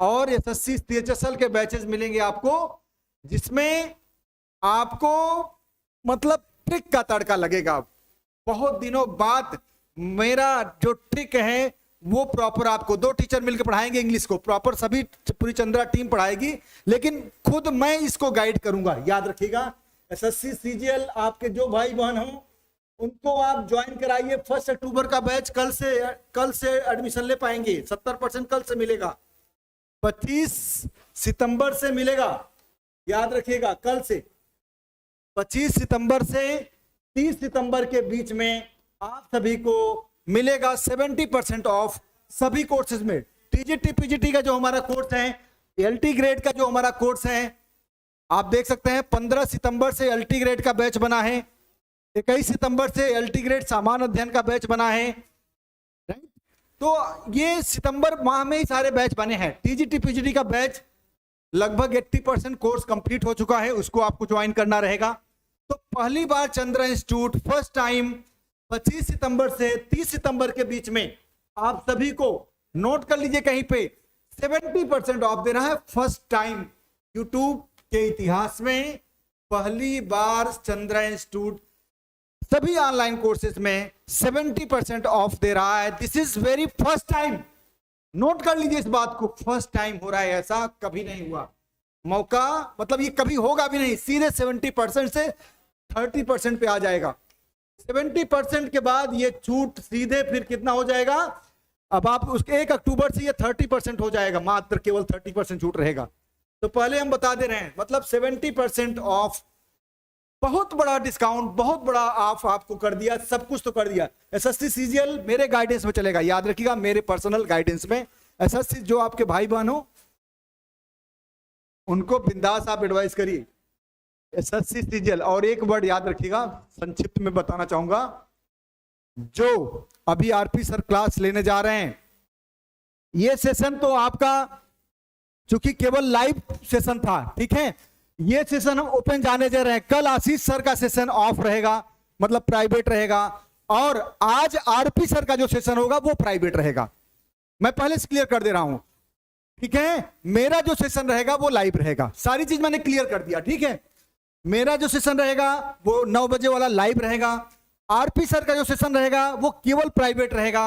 और एसएससी सीएचएसएल के बैचेस मिलेंगे आपको, जिसमें आपको मतलब ट्रिक का तड़का लगेगा। बहुत दिनों बाद मेरा जो ट्रिक है वो प्रॉपर आपको 2 टीचर मिलकर पढ़ाएंगे इंग्लिश को, प्रॉपर सभी पूरी चंद्रा टीम पढ़ाएगी, लेकिन खुद मैं इसको गाइड करूंगा, याद रखिएगा। एसएससी सीजीएल आपके जो भाई बहन हो उनको आप ज्वाइन कराइए। 1 अक्टूबर का बैच कल से एडमिशन ले पाएंगे, 70% कल से मिलेगा, 25 सितंबर से मिलेगा, याद रखिएगा, कल से 25 सितंबर से 30 सितंबर के बीच में आप सभी को मिलेगा 70% ऑफ सभी कोर्सेज में। टीजीटी पीजीटी का जो हमारा कोर्स है, एलटी ग्रेड का जो हमारा कोर्स है, आप देख सकते हैं 15 सितंबर से एलटी ग्रेड का बैच बना है, 21 सितंबर से एलटी ग्रेड सामान्य अध्ययन का बैच बना है, राइट। तो ये सितंबर माह में ही सारे बैच बने हैं। टीजीटी पीजीटी का बैच लगभग 80% कोर्स कंप्लीट हो चुका है, उसको आपको ज्वाइन करना रहेगा। तो पहली बार चंद्रा इंस्टीट्यूट फर्स्ट टाइम 25 सितंबर से 30 सितंबर के बीच में आप सभी को नोट कर लीजिए कहीं पे 70% ऑफ दे रहा है। फर्स्ट टाइम यूट्यूब के इतिहास में पहली बार चंद्रा इंस्टीट्यूट सभी ऑनलाइन कोर्सेज में 70% ऑफ दे रहा है। This is very first time, note कर लीजिए इस बात को, फर्स्ट टाइम हो रहा है, ऐसा कभी नहीं हुआ। मौका मतलब ये कभी होगा भी नहीं, सीधे 70% से 30% पे आ जाएगा। 70% के बाद ये छूट सीधे फिर कितना हो जाएगा, अब आप उसके 1 अक्टूबर से ये 30% हो जाएगा, मात्र केवल 30% छूट रहेगा। तो पहले हम बता दे रहे हैं, मतलब 70% ऑफ, बहुत बड़ा डिस्काउंट, बहुत बड़ा ऑफ आपको कर दिया, सब कुछ तो कर दिया। एसएससी सीजीएल मेरे गाइडेंस में चलेगा, याद रखिएगा, मेरे पर्सनल गाइडेंस में। एसएससी जो आपके भाई बहन हो उनको बिंदास आप एडवाइस करिए, एसएससी सीजीएल। और एक वर्ड याद रखिएगा, संक्षिप्त में बताना चाहूंगा, जो अभी आरपी सर क्लास लेने जा रहे हैं, ये सेशन तो आपका चूंकि केवल लाइव सेशन था, ठीक है, ये सेशन हम ओपन जाने दे रहे हैं। कल आशीष सर का सेशन ऑफ रहेगा, मतलब प्राइवेट रहेगा, और आज आरपी सर का जो सेशन होगा वो प्राइवेट रहेगा। मैं पहले से क्लियर कर दे रहा हूं, ठीक है। मेरा जो सेशन रहेगा वो लाइव रहेगा, सारी चीज मैंने क्लियर कर दिया, ठीक है। मेरा जो सेशन रहेगा वो 9 बजे वाला लाइव रहेगा। आरपी सर का जो सेशन रहेगा वो केवल प्राइवेट रहेगा।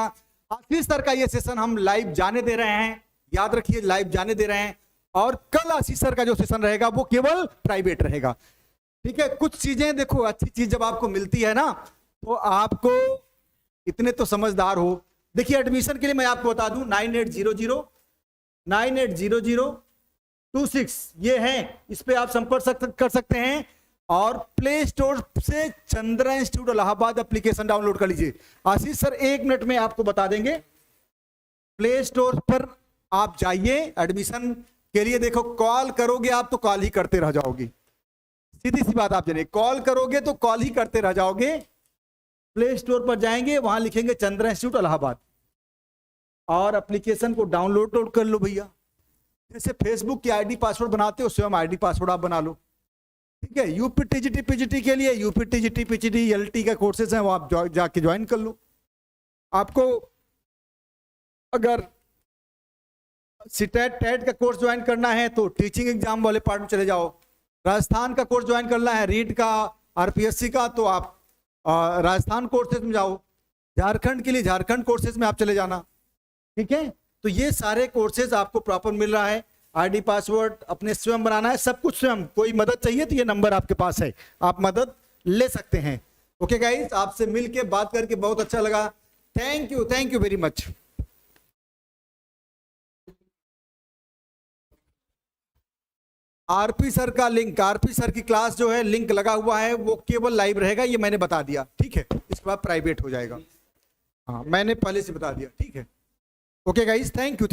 आशीष सर का ये सेशन हम लाइव जाने दे रहे हैं, याद रखिए, लाइव जाने दे रहे हैं। और कल आशीष सर का जो सेशन रहेगा वो केवल प्राइवेट रहेगा, ठीक है। कुछ चीजें देखो, अच्छी चीज जब आपको मिलती है ना, तो आपको इतने तो समझदार हो। देखिए एडमिशन के लिए मैं आपको बता दूं, 9800 ये है, इस पे आप संपर्क कर सकते हैं। और प्ले स्टोर से Chandra institute Allahabad application download कर लीजिए। आशीष सर 1 मिनट में आपको बता देंगे। प्ले स्टोर पर आप जाइए, एडमिशन के लिए देखो, कॉल करोगे आप तो कॉल ही करते रह जाओगे, सीधी सी बात आप जानिए, कॉल करोगे तो कॉल ही करते रह जाओगे। प्ले स्टोर पर जाएंगे, वहां लिखेंगे चंद्रा इंस्टीट्यूट इलाहाबाद और एप्लीकेशन को डाउनलोड कर लो भैया। जैसे फेसबुक की आईडी पासवर्ड बनाते हो, स्वयं आईडी पासवर्ड आप बना लो, ठीक है। यूपी टीजीटी पीजीटी के लिए यूपी टीजीटी पीजीटी एलटी का कोर्सेज हैं, वो आप जाके ज्वाइन कर लो। आपको अगर सीटेट टेट का कोर्स ज्वाइन करना है तो टीचिंग एग्जाम वाले पार्ट में चले जाओ। राजस्थान का कोर्स ज्वाइन करना है, रीट का, आरपीएससी का, तो आप राजस्थान कोर्सेज में जाओ। झारखंड के लिए झारखंड कोर्सेज में आप चले जाना, ठीक है। तो ये सारे कोर्सेज आपको प्रॉपर मिल रहा है। आईडी पासवर्ड अपने स्वयं बनाना है, सब कुछ स्वयं। कोई मदद चाहिए तो ये नंबर आपके पास है, आप मदद ले सकते हैं। ओके गाइस, आपसे मिलके बात करके बहुत अच्छा लगा। Thank you very much. RP sir का लिंक, आरपी सर की क्लास जो है लिंक लगा हुआ है, वो केवल लाइव रहेगा, ये मैंने बता दिया, ठीक है। इसके बाद प्राइवेट हो जाएगा, हाँ मैंने पहले से बता दिया, ठीक है। Okay guys, thank you.